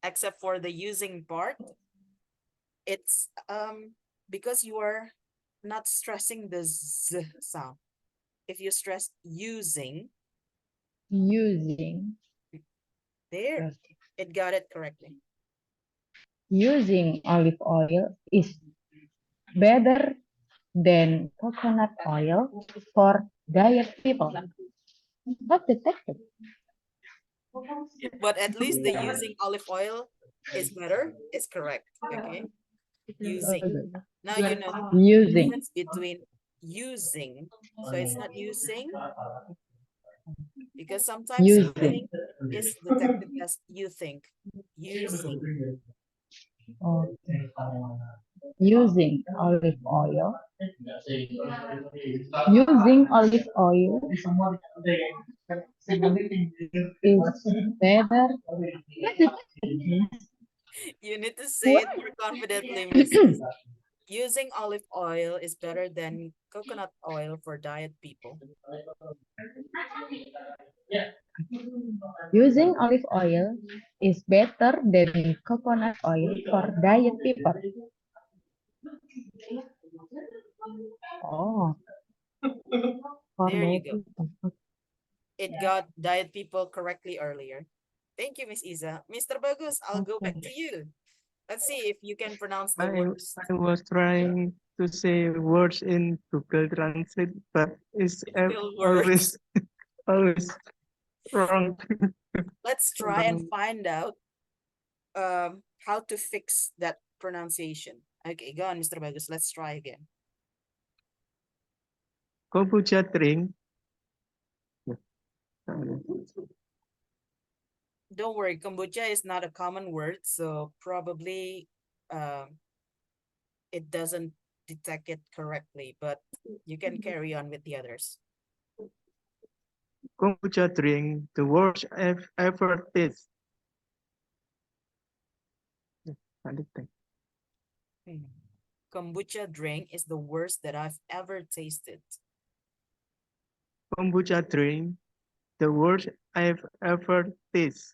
Except for the using part, it's because you are not stressing the z sound. If you stress using, Using, there, it got it correctly. using olive oil is better than coconut oil for diet people. What detected? But at least the using olive oil is better, is correct. Okay, using. Now you know the Using. difference between using. So it's not using, because sometimes Using. using is detected as you think. Using. Okay. Using olive oil. Using olive oil is better. You need to say it more confidently, Miss. Using olive oil is better than coconut oil for diet people. Using olive oil is better than coconut oil for diet people. Oh, for There you diet go. people. It got diet people correctly earlier. Thank you, Miss Isa. Mr. Bagus, I'll go back to Okay. you. Let's see if you can pronounce the I words. I was trying to say words in Google Translate, but it's Still always words. always wrong. Let's try and find out how to fix that pronunciation. Okay, go on, Mr. Bagus. Let's try again. Kombucha drink. Don't worry, kombucha is not a common word, so probably it doesn't detect it correctly, but you can carry on with the others. Kombucha drink, the worst I've ever tasted. Kombucha drink is the worst that I've ever tasted. Kombucha drink, the worst I've ever tasted.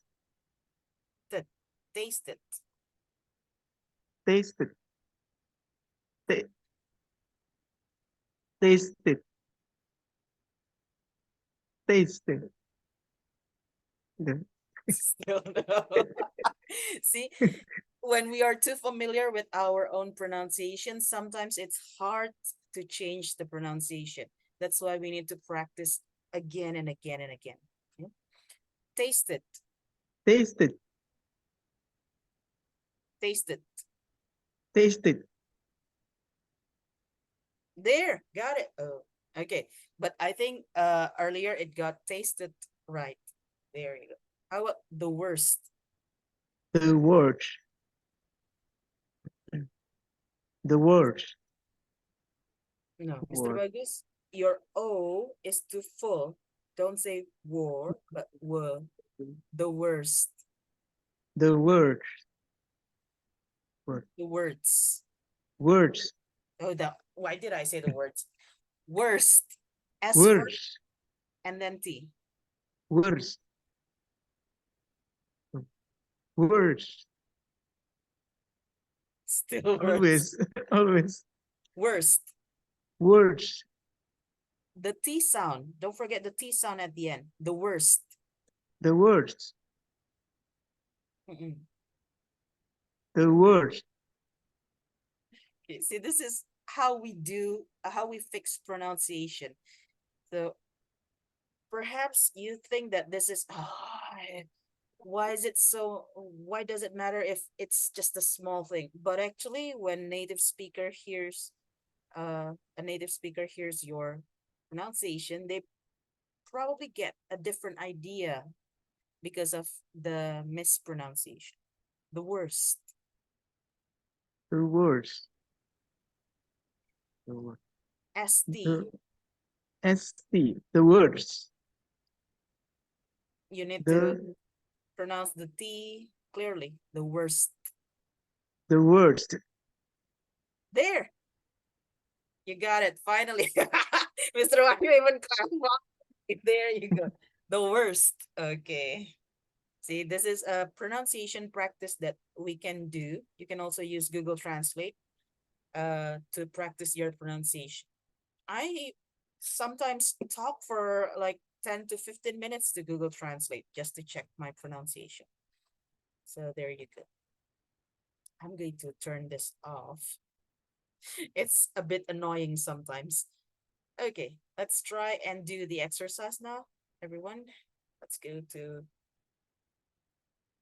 Tasted. Tasted. Tasted. Tasted. Still no. See, when we are too familiar with our own pronunciation, sometimes it's hard to change the pronunciation. That's why we need to practice again and again and again. Okay? Taste it. Tasted. Taste it. Tasted. There, got it. Oh, okay. But I think earlier it got tasted right. There you go. How about the worst? The worst. The worst. No, Mr. Word. Bagus, your O is too full. Don't say war, but were. The worst. The worst. Word. The words. Words. Oh, why did I say the words? Worst. S first Words. and then T. Words. Words. Still words. Always. Always. Worst. Words. The T sound. Don't forget the T sound at the end. The worst. The words. Mm-mm. The worst. Okay, see, this is how we do, how we fix pronunciation. So perhaps you think that this is, why is it so, why does it matter if it's just a small thing? But actually, when a native speaker hears your pronunciation, they probably get a different idea because of the mispronunciation. The worst. The worst. The worst. ST. ST. The worst. You need to The pronounce the T clearly. The worst. the worst. There. You got it. Finally. Mr. Wahyu even clapped. There you go. The worst. Okay. See, this is a pronunciation practice that we can do. You can also use Google Translate to practice your pronunciation. I sometimes talk for like 10 to 15 minutes to Google Translate just to check my pronunciation. So there you go. I'm going to turn this off. It's a bit annoying sometimes. Okay, let's try and do the exercise now, everyone. Let's go to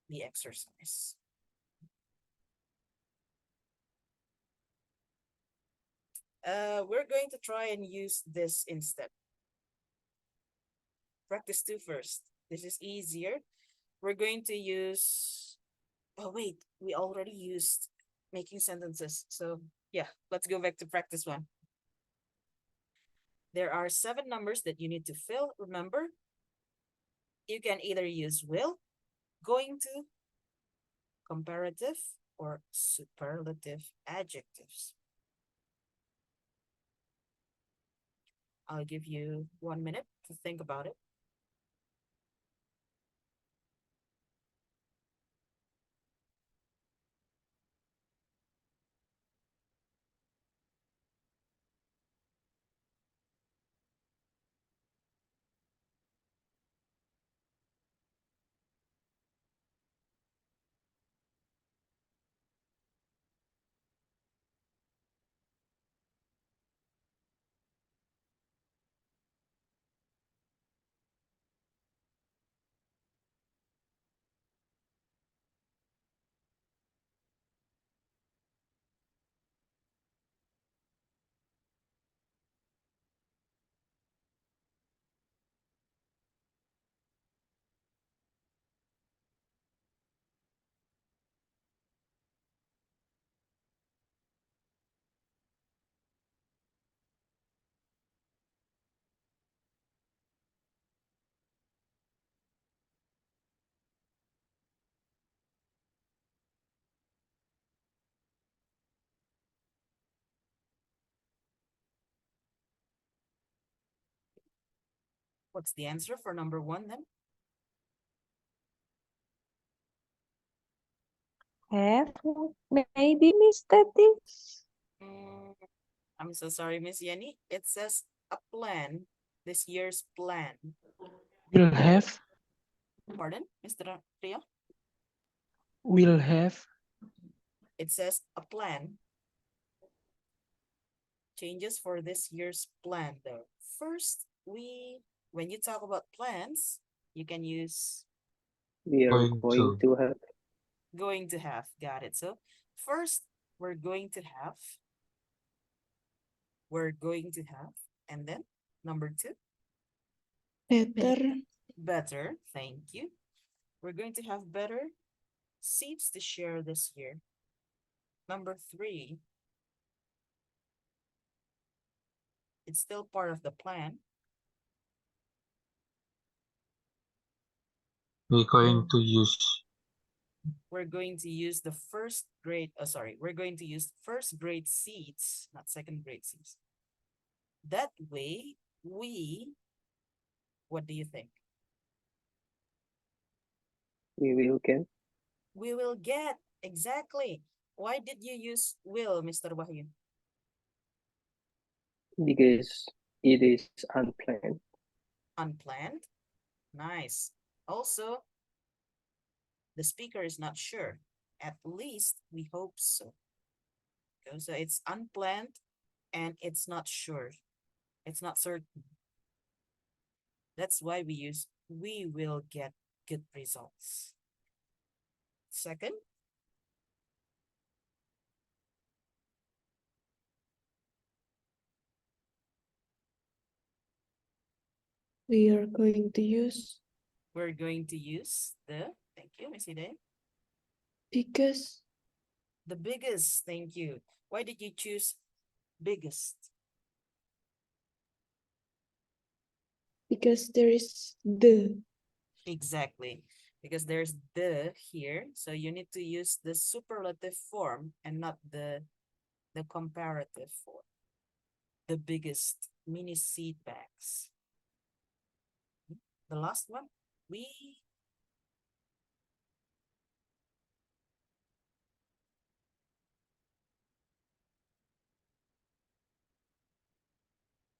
the exercise. We're going to try and use this instead. Practice 2 first. This is easier. We're going to use, oh wait, we already used making sentences. So yeah, let's go back to practice 1. There are 7 numbers that you need to fill. Remember, you can either use will, going to, comparative, or superlative adjectives. I'll give you 1 minute to think about it. What's the answer for number 1 then? Have maybe Mr. T. I'm so sorry, Miss Yenny. It says a plan, this year's plan. Will have. Pardon, Mr. Rio? Will have. It says a plan. Changes for this year's plan though. First, when you talk about plans, you can use We are going to have. going to have. Got it. So first, we're going to have. We're going to have. And then number 2. Better. Better. Thank you. We're going to have better seats to share this year. Number 3. It's still part of the plan. We're going to use. We're going to use the first grade, we're going to use first grade seats, not second grade seats. That way, what do you think? We will get. We will get, exactly. Why did you use will, Mr. Wahyu? Because it is unplanned. Unplanned? Nice. Also, the speaker is not sure. At least we hope so. Okay, so it's unplanned and it's not sure. It's not certain. That's why we use we will get good results. Second, We are going to use we're going to use thank you, Miss Ide. because The biggest, thank you. Why did you choose biggest? because there is the. Exactly, because there's the here, so you need to use the superlative form and not the comparative form. The biggest mini seed bags. The last one, we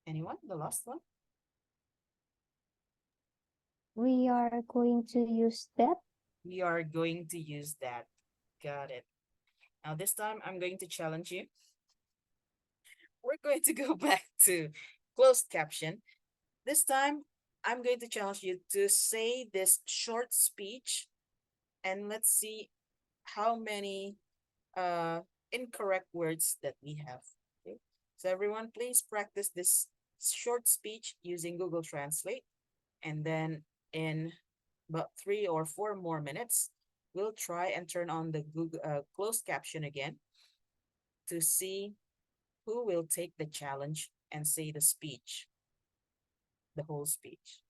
anyone? The last one? We are going to use that. We are going to use that. Got it. Now this time I'm going to challenge you. We're going to go back to closed caption. This time I'm going to challenge you to say this short speech and let's see how many incorrect words that we have. Okay. So everyone please practice this short speech using Google Translate, and then in about 3 or 4 more minutes, we'll try and turn on the Google closed caption again to see who will take the challenge and say the speech, the whole speech.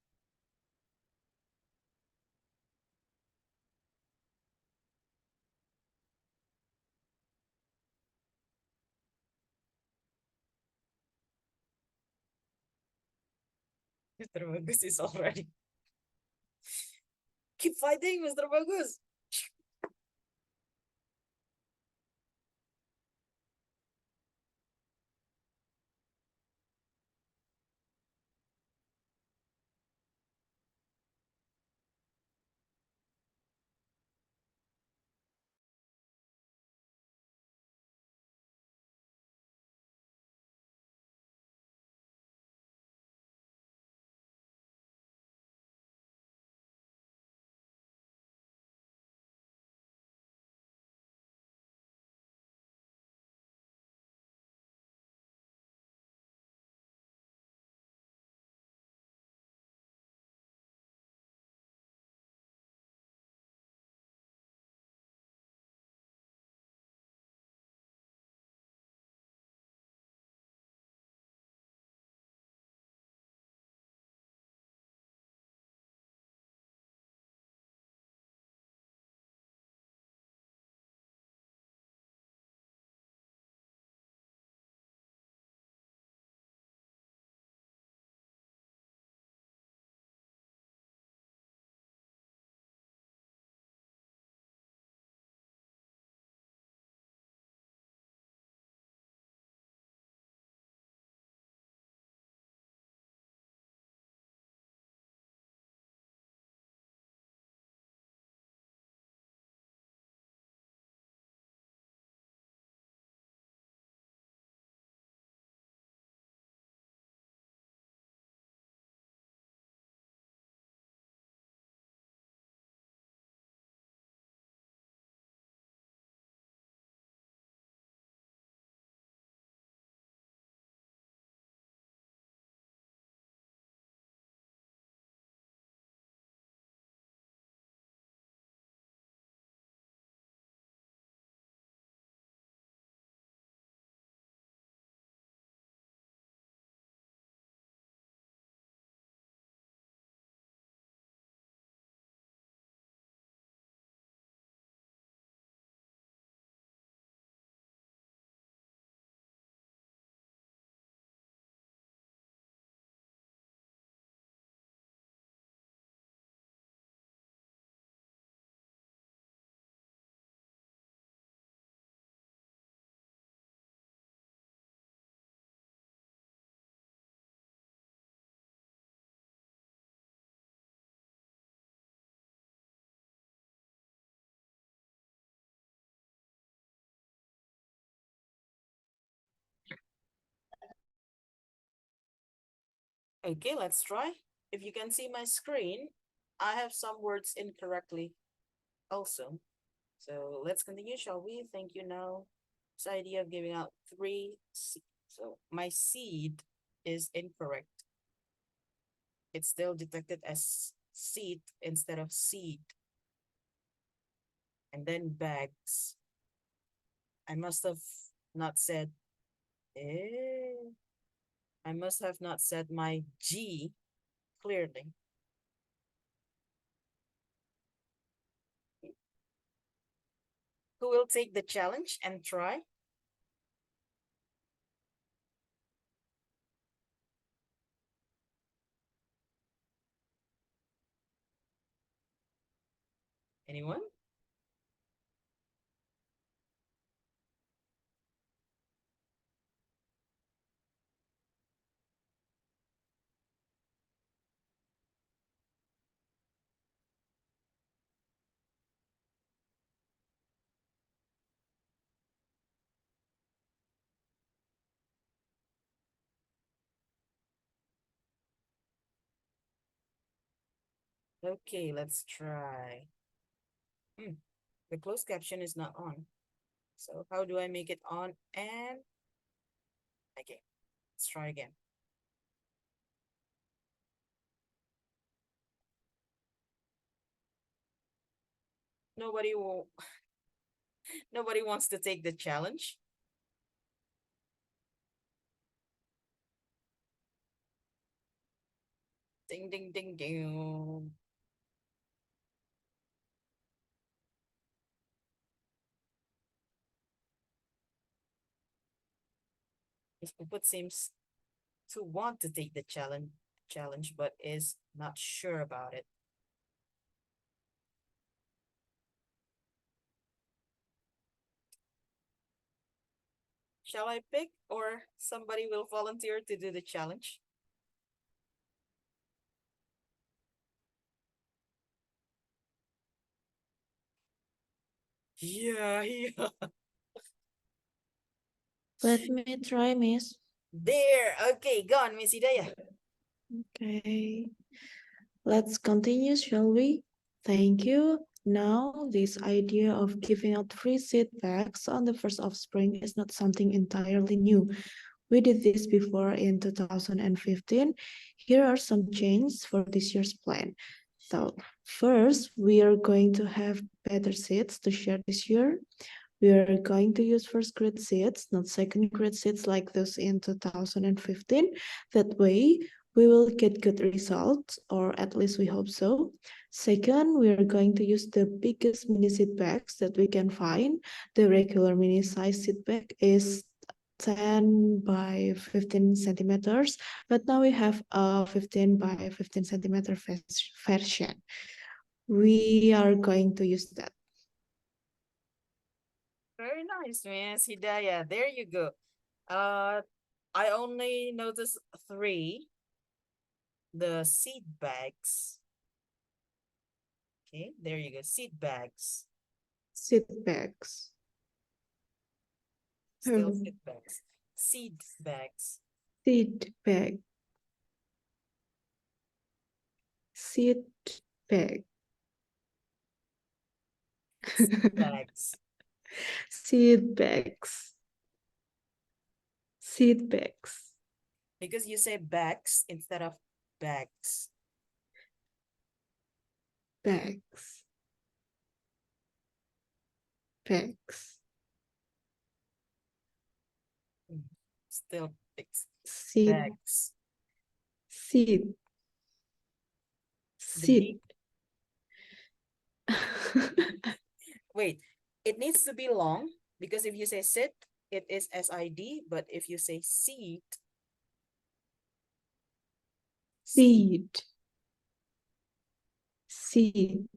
Mr. Bagus is already. Keep fighting, Mr. Bagus. Okay, let's try. If you can see my screen, I have some words incorrectly also. So let's continue, shall we? Thank you now. This idea of giving out three seeds. So my seed is incorrect. It's still detected as seed instead of seed. And then bags. I must have not said, I must have not said my G clearly. Who will take the challenge and try? Anyone? Okay, let's try. The closed caption is not on. So how do I make it on? And okay, let's try again. Nobody will, nobody wants to take the challenge. Ding, ding, ding, ding. Miss Puput seems to want to take the challenge, but is not sure about it. Shall I pick, or somebody will volunteer to do the challenge? Yeah, yeah. Let me try, Miss. There. Okay, go on, Miss Hidayah. Okay. Let's continue, shall we? Thank you. Now, this idea of giving out free seed bags on the 1st of spring is not something entirely new. We did this before in 2015. Here are some changes for this year's plan. So, first, we are going to have better seeds to share this year. We are going to use first grade seeds, not second grade seeds like those in 2015. That way, we will get good results, or at least we hope so. Second, we are going to use the biggest mini seed bags that we can find. The regular mini size seed bag is 10 by 15 centimeters, but now we have a 15 by 15 centimeter version. We are going to use that. Very nice, Miss Hidayah. There you go. I only noticed 3. The seed bags. Okay, there you go. Seed bags. Seed bags. Still seed bags. Seed bags. Seed bag. Seed bag. Seed bags. Seed bags. Seed bags. Because you say bags instead of bags. Bags. Bags. Still fixed. Seed. Bags. Seed. The Seed. Wait, it needs to be long because if you say sit, it is SID, but if you say seed, Seed. Seed.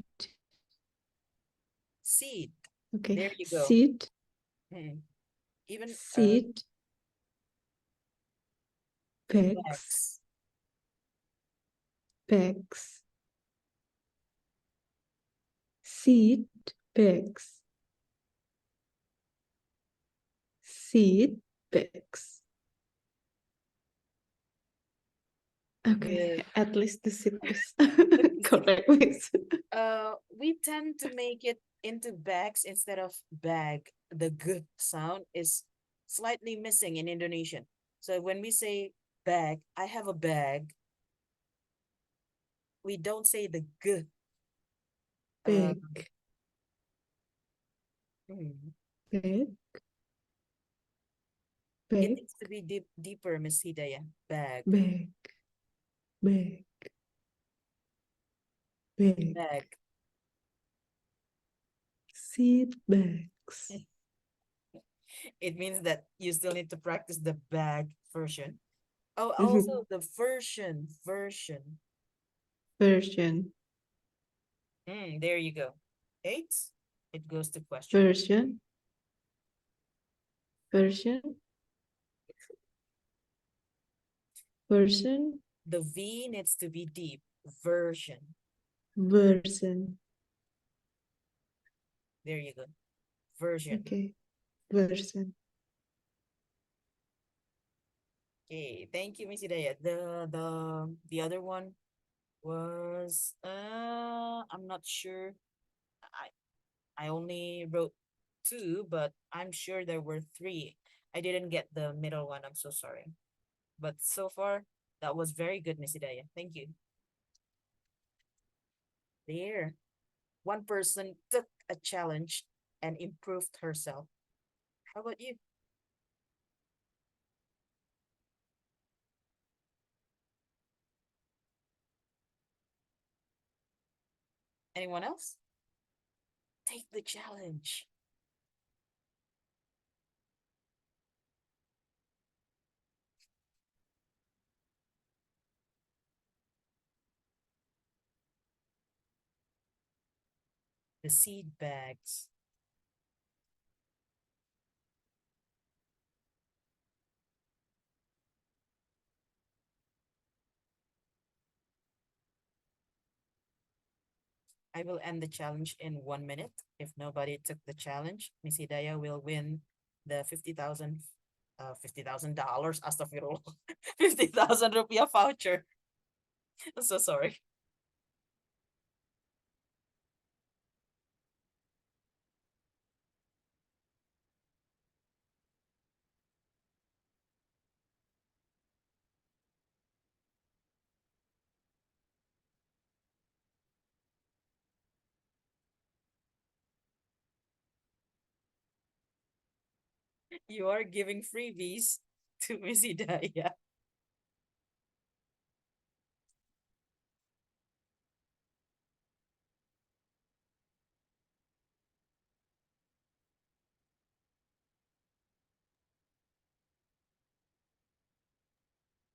seed. Okay. There you go. Seed. Even Seed. Bags. bags. Bags. Seed bags. Seed bags. Okay, with at least the seat is correct. Miss. we tend to make it into bags instead of bag. The g sound is slightly missing in Indonesian. So when we say bag, I have a bag, we don't say the g. Uh, Big, hmm, big, it big, needs to be deeper, Miss Hidayah. Bag, big, big, big. bag. Seat bags. It means that you still need to practice the bag version. Oh, also the version. Version, There you go. 8. It goes to question. version, version, version, The V needs to be deep. Version. version. There you go. Version. Okay, version. Okay, thank you, Miss Hidayah. The other one was I'm not sure. I I only wrote 2, but I'm sure there were 3. I didn't get the middle one. I'm so sorry. But so far, that was very good, Miss Hidayah. Thank you. There. One person took a challenge and improved herself. How about you? Anyone else? Take the challenge. The seed bags. I will end the challenge in 1 minute. If nobody took the challenge, Miss Hidayah will win the 50,000 $50,000, astaghfirullah, 50,000 rupiah voucher. I'm so sorry. You are giving freebies to Miss Hidayah.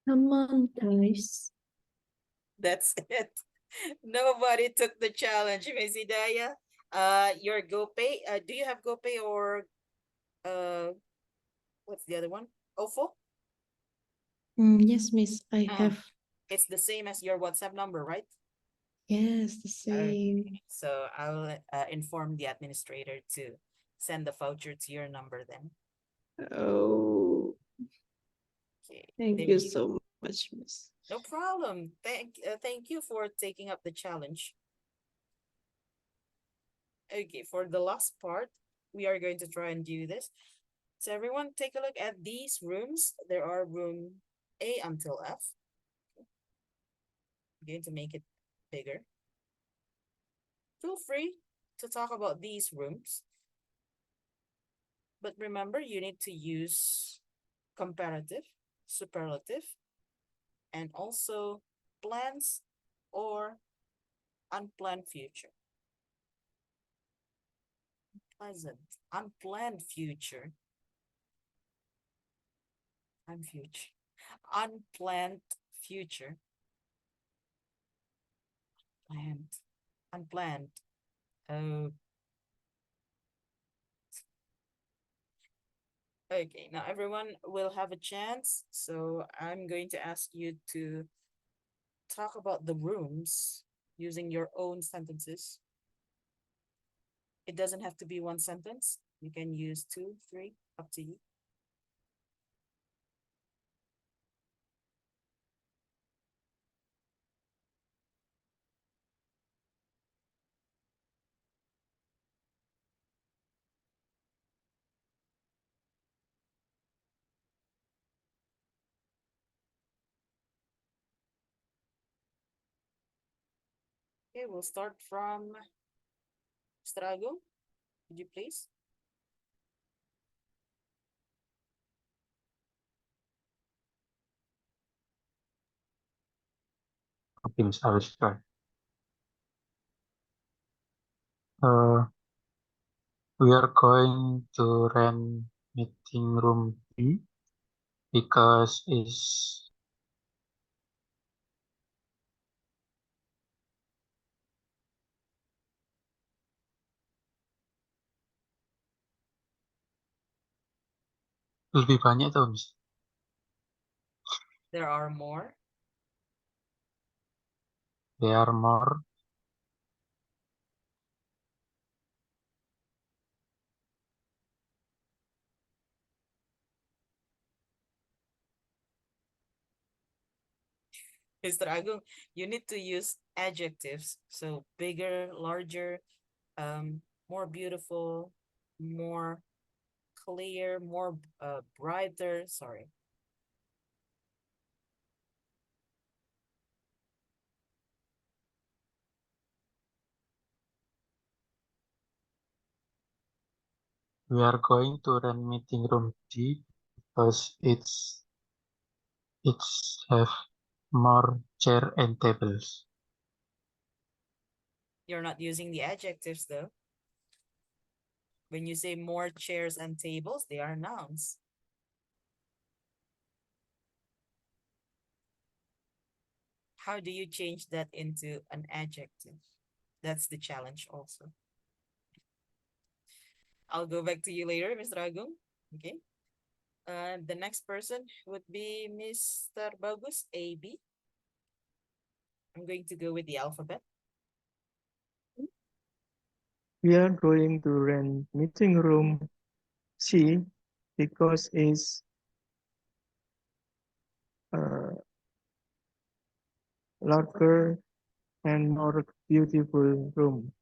Come on, guys. That's it. Nobody took the challenge, Miss Hidayah. Your GoPay. Do you have GoPay or uh what's the other one? OFO? Yes, miss, I have. It's the same as your WhatsApp number, right? Yes, the same. Okay. So I'll inform the administrator to send the voucher to your number then. Oh, Okay. thank There you you go. so much, miss. No problem. Thank you for taking up the challenge. Okay, for the last part, we are going to try and do this. So everyone take a look at these rooms. There are room A until F. I'm going to make it bigger. Feel free to talk about these rooms. But remember, you need to use comparative, superlative, and also plans or unplanned future. Pleasant, unplanned future. Unplanned future. Planned. Unplanned. Oh. Okay, now everyone will have a chance. So I'm going to ask you to talk about the rooms using your own sentences. It doesn't have to be one sentence. You can use 2, 3, up to you. Okay, we'll start from Mr. Agung. Could you please? Okay, Miss, I will try. Uh, we are going to rent meeting room B because it's lebih banyak tuh, Miss. There are more. There are more. Mr. Agung, you need to use adjectives. So bigger, larger, more beautiful, more clear, more brighter. Sorry. We are going to rent meeting room D because it's have more chair and tables. You're not using the adjectives though. When you say more chairs and tables, they are nouns. How do you change that into an adjective? That's the challenge also. I'll go back to you later, Mr. Agung. Okay. The next person would be Mr. Bagus, AB. I'm going to go with the alphabet. We are going to rent meeting room C because it's larger and more beautiful room.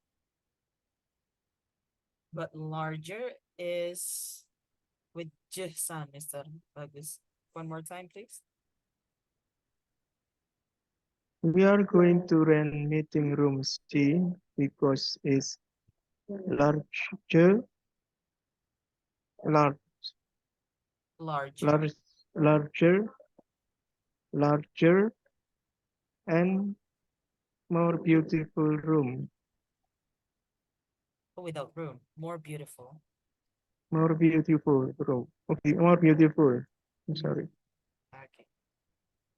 But larger is with Jihsan, Mr. Bagus. One more time, please. We are going to rent meeting room C because it's larger, large, Larger. larger, and more beautiful room. Without room. More beautiful. More beautiful room. Okay, more beautiful. I'm sorry. Okay.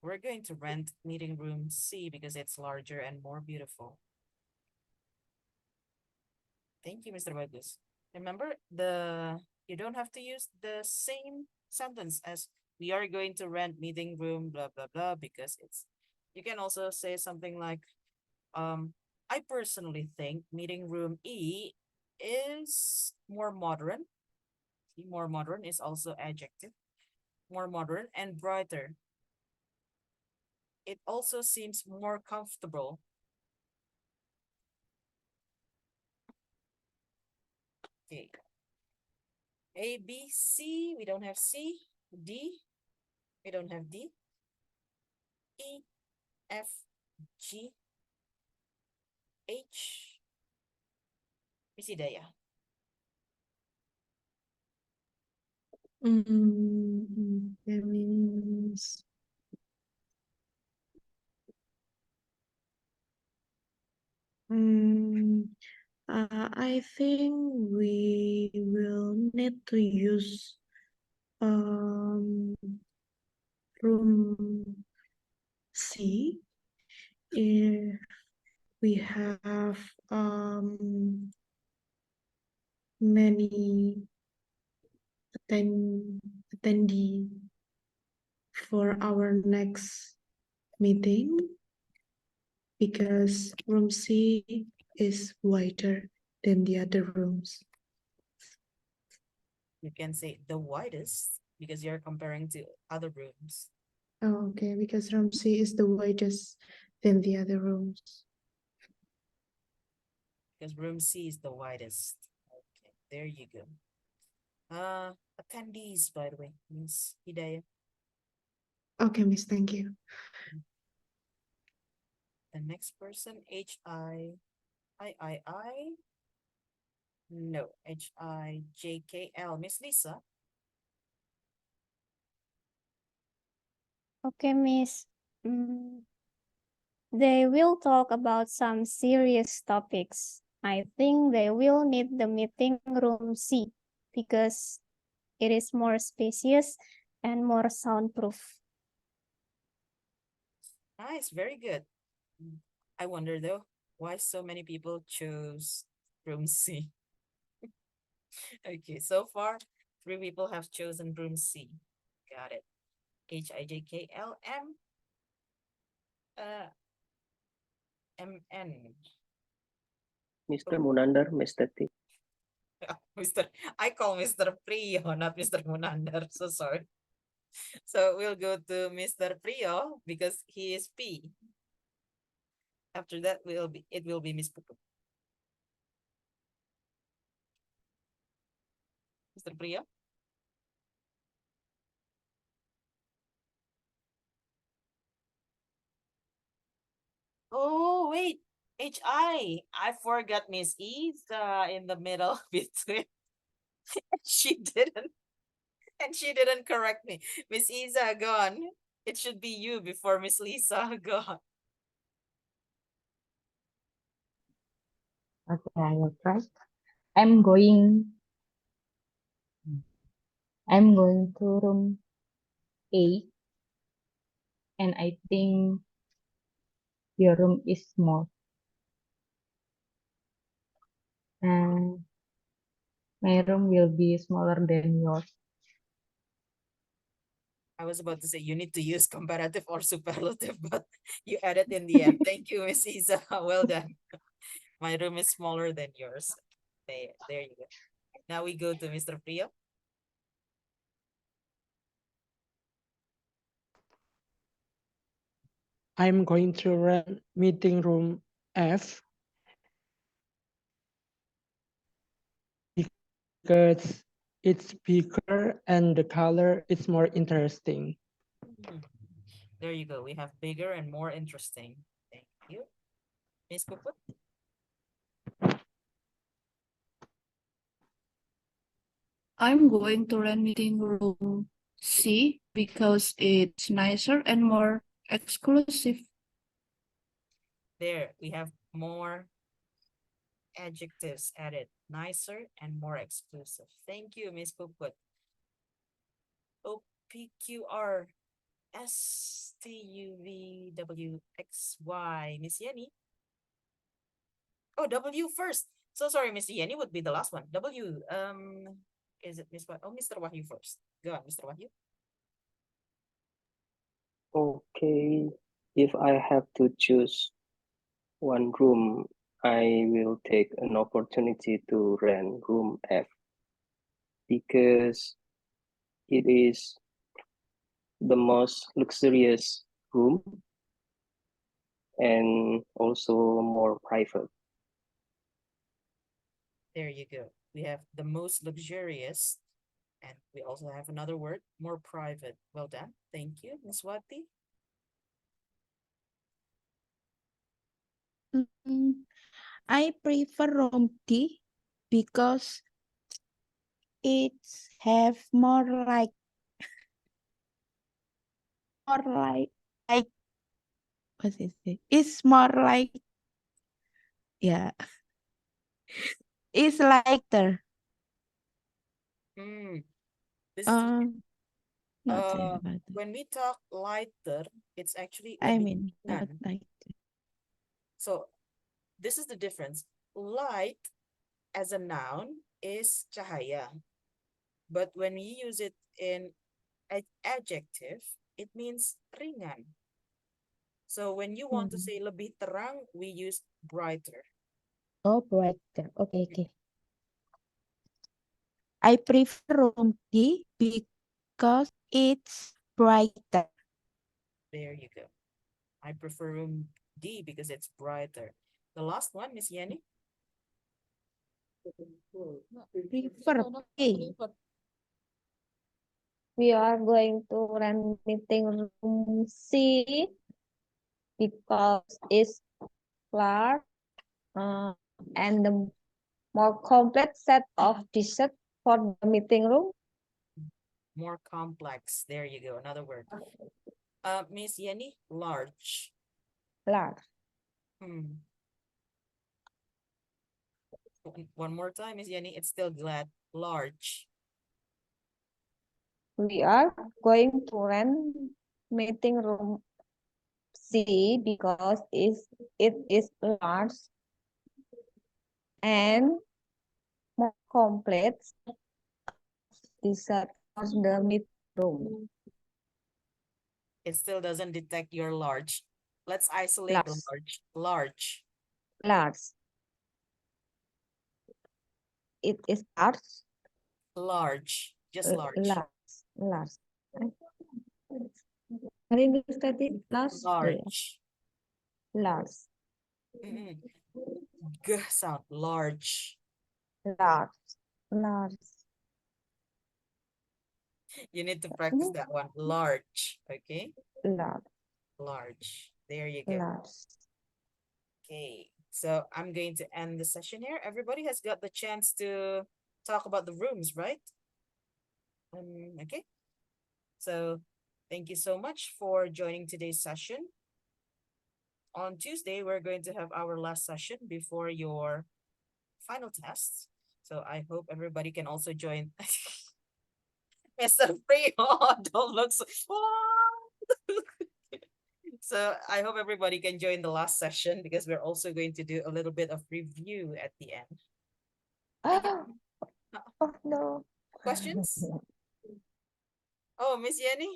We're going to rent meeting room C because it's larger and more beautiful. Thank you, Mr. Bagus. Remember, you don't have to use the same sentence as we are going to rent meeting room, blah, blah, blah, because you can also say something like, I personally think meeting room E is more modern. See, more modern is also adjective. More modern and brighter. It also seems more comfortable. Okay. A, B, C, we don't have C. D, we don't have D. E, F, G, H. Miss Hidayah. That means I think we will need to use room C if we have many attendee for our next meeting because room C is wider than the other rooms. You can say the widest because you're comparing to other rooms. Oh, okay, because room C is the widest than the other rooms. Because room C is the widest. Okay, there you go. Attendees, by the way, Miss Hidayah. Okay, Miss, thank you. the next person, I. No, HIJKL. Miss Lisa. Okay, Miss. Mm, they will talk about some serious topics. I think they will need the meeting room C because it is more spacious and more soundproof. Nice, very good. I wonder though, why so many people chose room C? Okay, so far, 3 people have chosen room C. Got it. HIJKLM. MN. Mr. Munandar, Mr. T. Mr. I call Mr. Priyo, not Mr. Munandar. So sorry. So we'll go to Mr. Priyo because he is P. After that, it will be Miss Puput. Mr. Priyo. Oh wait, I forgot Miss Isa in the middle between. She didn't, and she didn't correct me. Miss Isa gone. It should be you before Miss Lisa gone. Okay, I will try. I'm going I'm going to room A, and I think your room is small. And my room will be smaller than yours. I was about to say you need to use comparative or superlative, but you added in the end. Thank you, Miss Isa. Well done. My room is smaller than yours. There you go. Now we go to Mr. Priyo. I'm going to rent meeting room F because it's bigger and the color is more interesting. There you go. We have bigger and more interesting. Thank you. Miss Puput. I'm going to rent meeting room C because it's nicer and more exclusive. There, we have more adjectives added. Nicer and more exclusive. Thank you, Miss Puput. OPQR STUVWXY. Miss Yenny. Oh, W first. So sorry, Miss Yenny would be the last one. W. Is it Miss? Oh, Mr. Wahyu first. Go on, Mr. Wahyu. Okay, if I have to choose one room, I will take an opportunity to rent room F because it is the most luxurious room and also more private. There you go. We have the most luxurious, and we also have another word, more private. Well done. Thank you, Miss Wati. I prefer room D because it's have more like what is it? It's more like yeah. It's lighter. This is Not lighter. when we talk lighter, it's actually I lebih mean not ringan. lighter. So this is the difference. Light as a noun is cahaya. But when we use it in adjective, it means ringan. So when you want to say lebih terang, we use brighter. Oh, brighter. Okay, okay. I prefer room D because it's brighter. There you go. I prefer room D because it's brighter. The last one, Miss Yenny. Prefer A. We are going to rent meeting room C because it's large and the more complex set of desserts for the meeting room. More complex. There you go. Another word. Miss Yenny, large. Large. One more time, Miss Yenny. It's still glad. Large. We are going to rent meeting room C because it is large and more complex dessert for the meeting room. It still doesn't detect your large. Let's isolate Large. large. Large. Large. It is large. Large. Just large. Large. Large. Hari ini tadi large. Large. Large. G sound. Large. Large. Large. You need to practice that one. Large. Okay. Large. Large. There you go. Large. Okay. So I'm going to end the session here. Everybody has got the chance to talk about the rooms, right? Okay. So thank you so much for joining today's session. On Tuesday, we're going to have our last session before your final tests. So I hope everybody can also join. Mr. Frio, don't look so... So I hope everybody can join the last session because we're also going to do a little bit of review at the end. Oh no. Questions? Oh, Miss Yenny,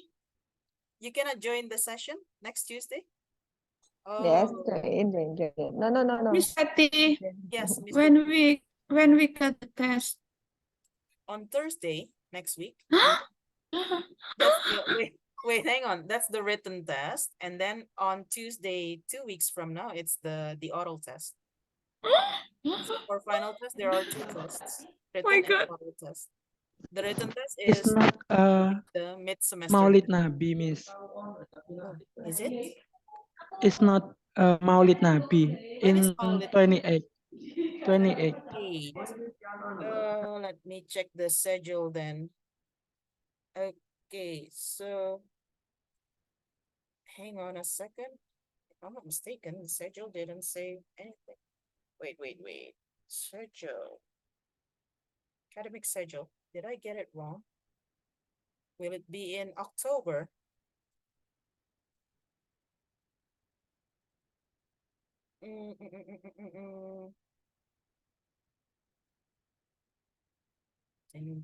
you cannot join the session next Tuesday? Yes, Oh, no. Miss Patty, yes, Miss when Ruby. we got the test. On Thursday next week. That's the wait, hang on. That's the written test, and then on Tuesday, 2 weeks from now, it's the oral test. So for final test, there are 2 tests: written and oral test. The written test It's is not the mid-semester. Maulid Nabi, Miss. Oh, is it? It's not Maulid Nabi When is in Maulid? 28. 28. 8. Let me check the schedule then. Okay, so hang on a second. If I'm not mistaken, the schedule didn't say anything. Wait. Schedule. Academic schedule. Did I get it wrong? Will it be in October?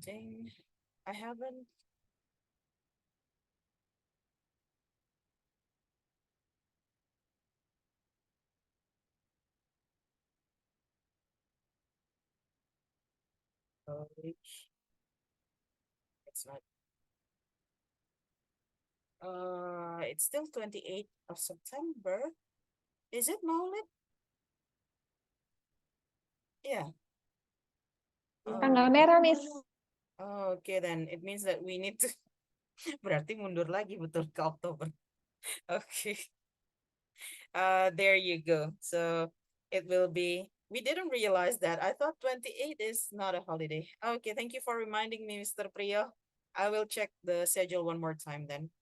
Ding. I haven't. It's not. It's still 28th of September. Is it Maulid? Yeah. Tanggal merah, Miss. Okay, then it means that we need to berarti mundur lagi betul ke Oktober. Okay. There you go. So it will be, we didn't realize that. I thought 28 is not a holiday. Okay, thank you for reminding me, Mr. Priyo. I will check the schedule one more time then.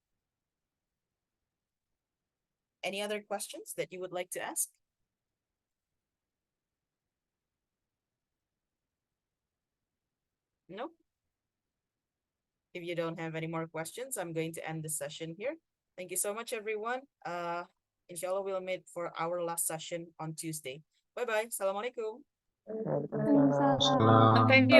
Any other questions that you would like to ask? No? If you don't have any more questions, I'm going to end the session here. Thank you so much, everyone. Inshallah, we'll meet for our last session on Tuesday. Bye-bye. Assalamualaikum. Salam. Thank you.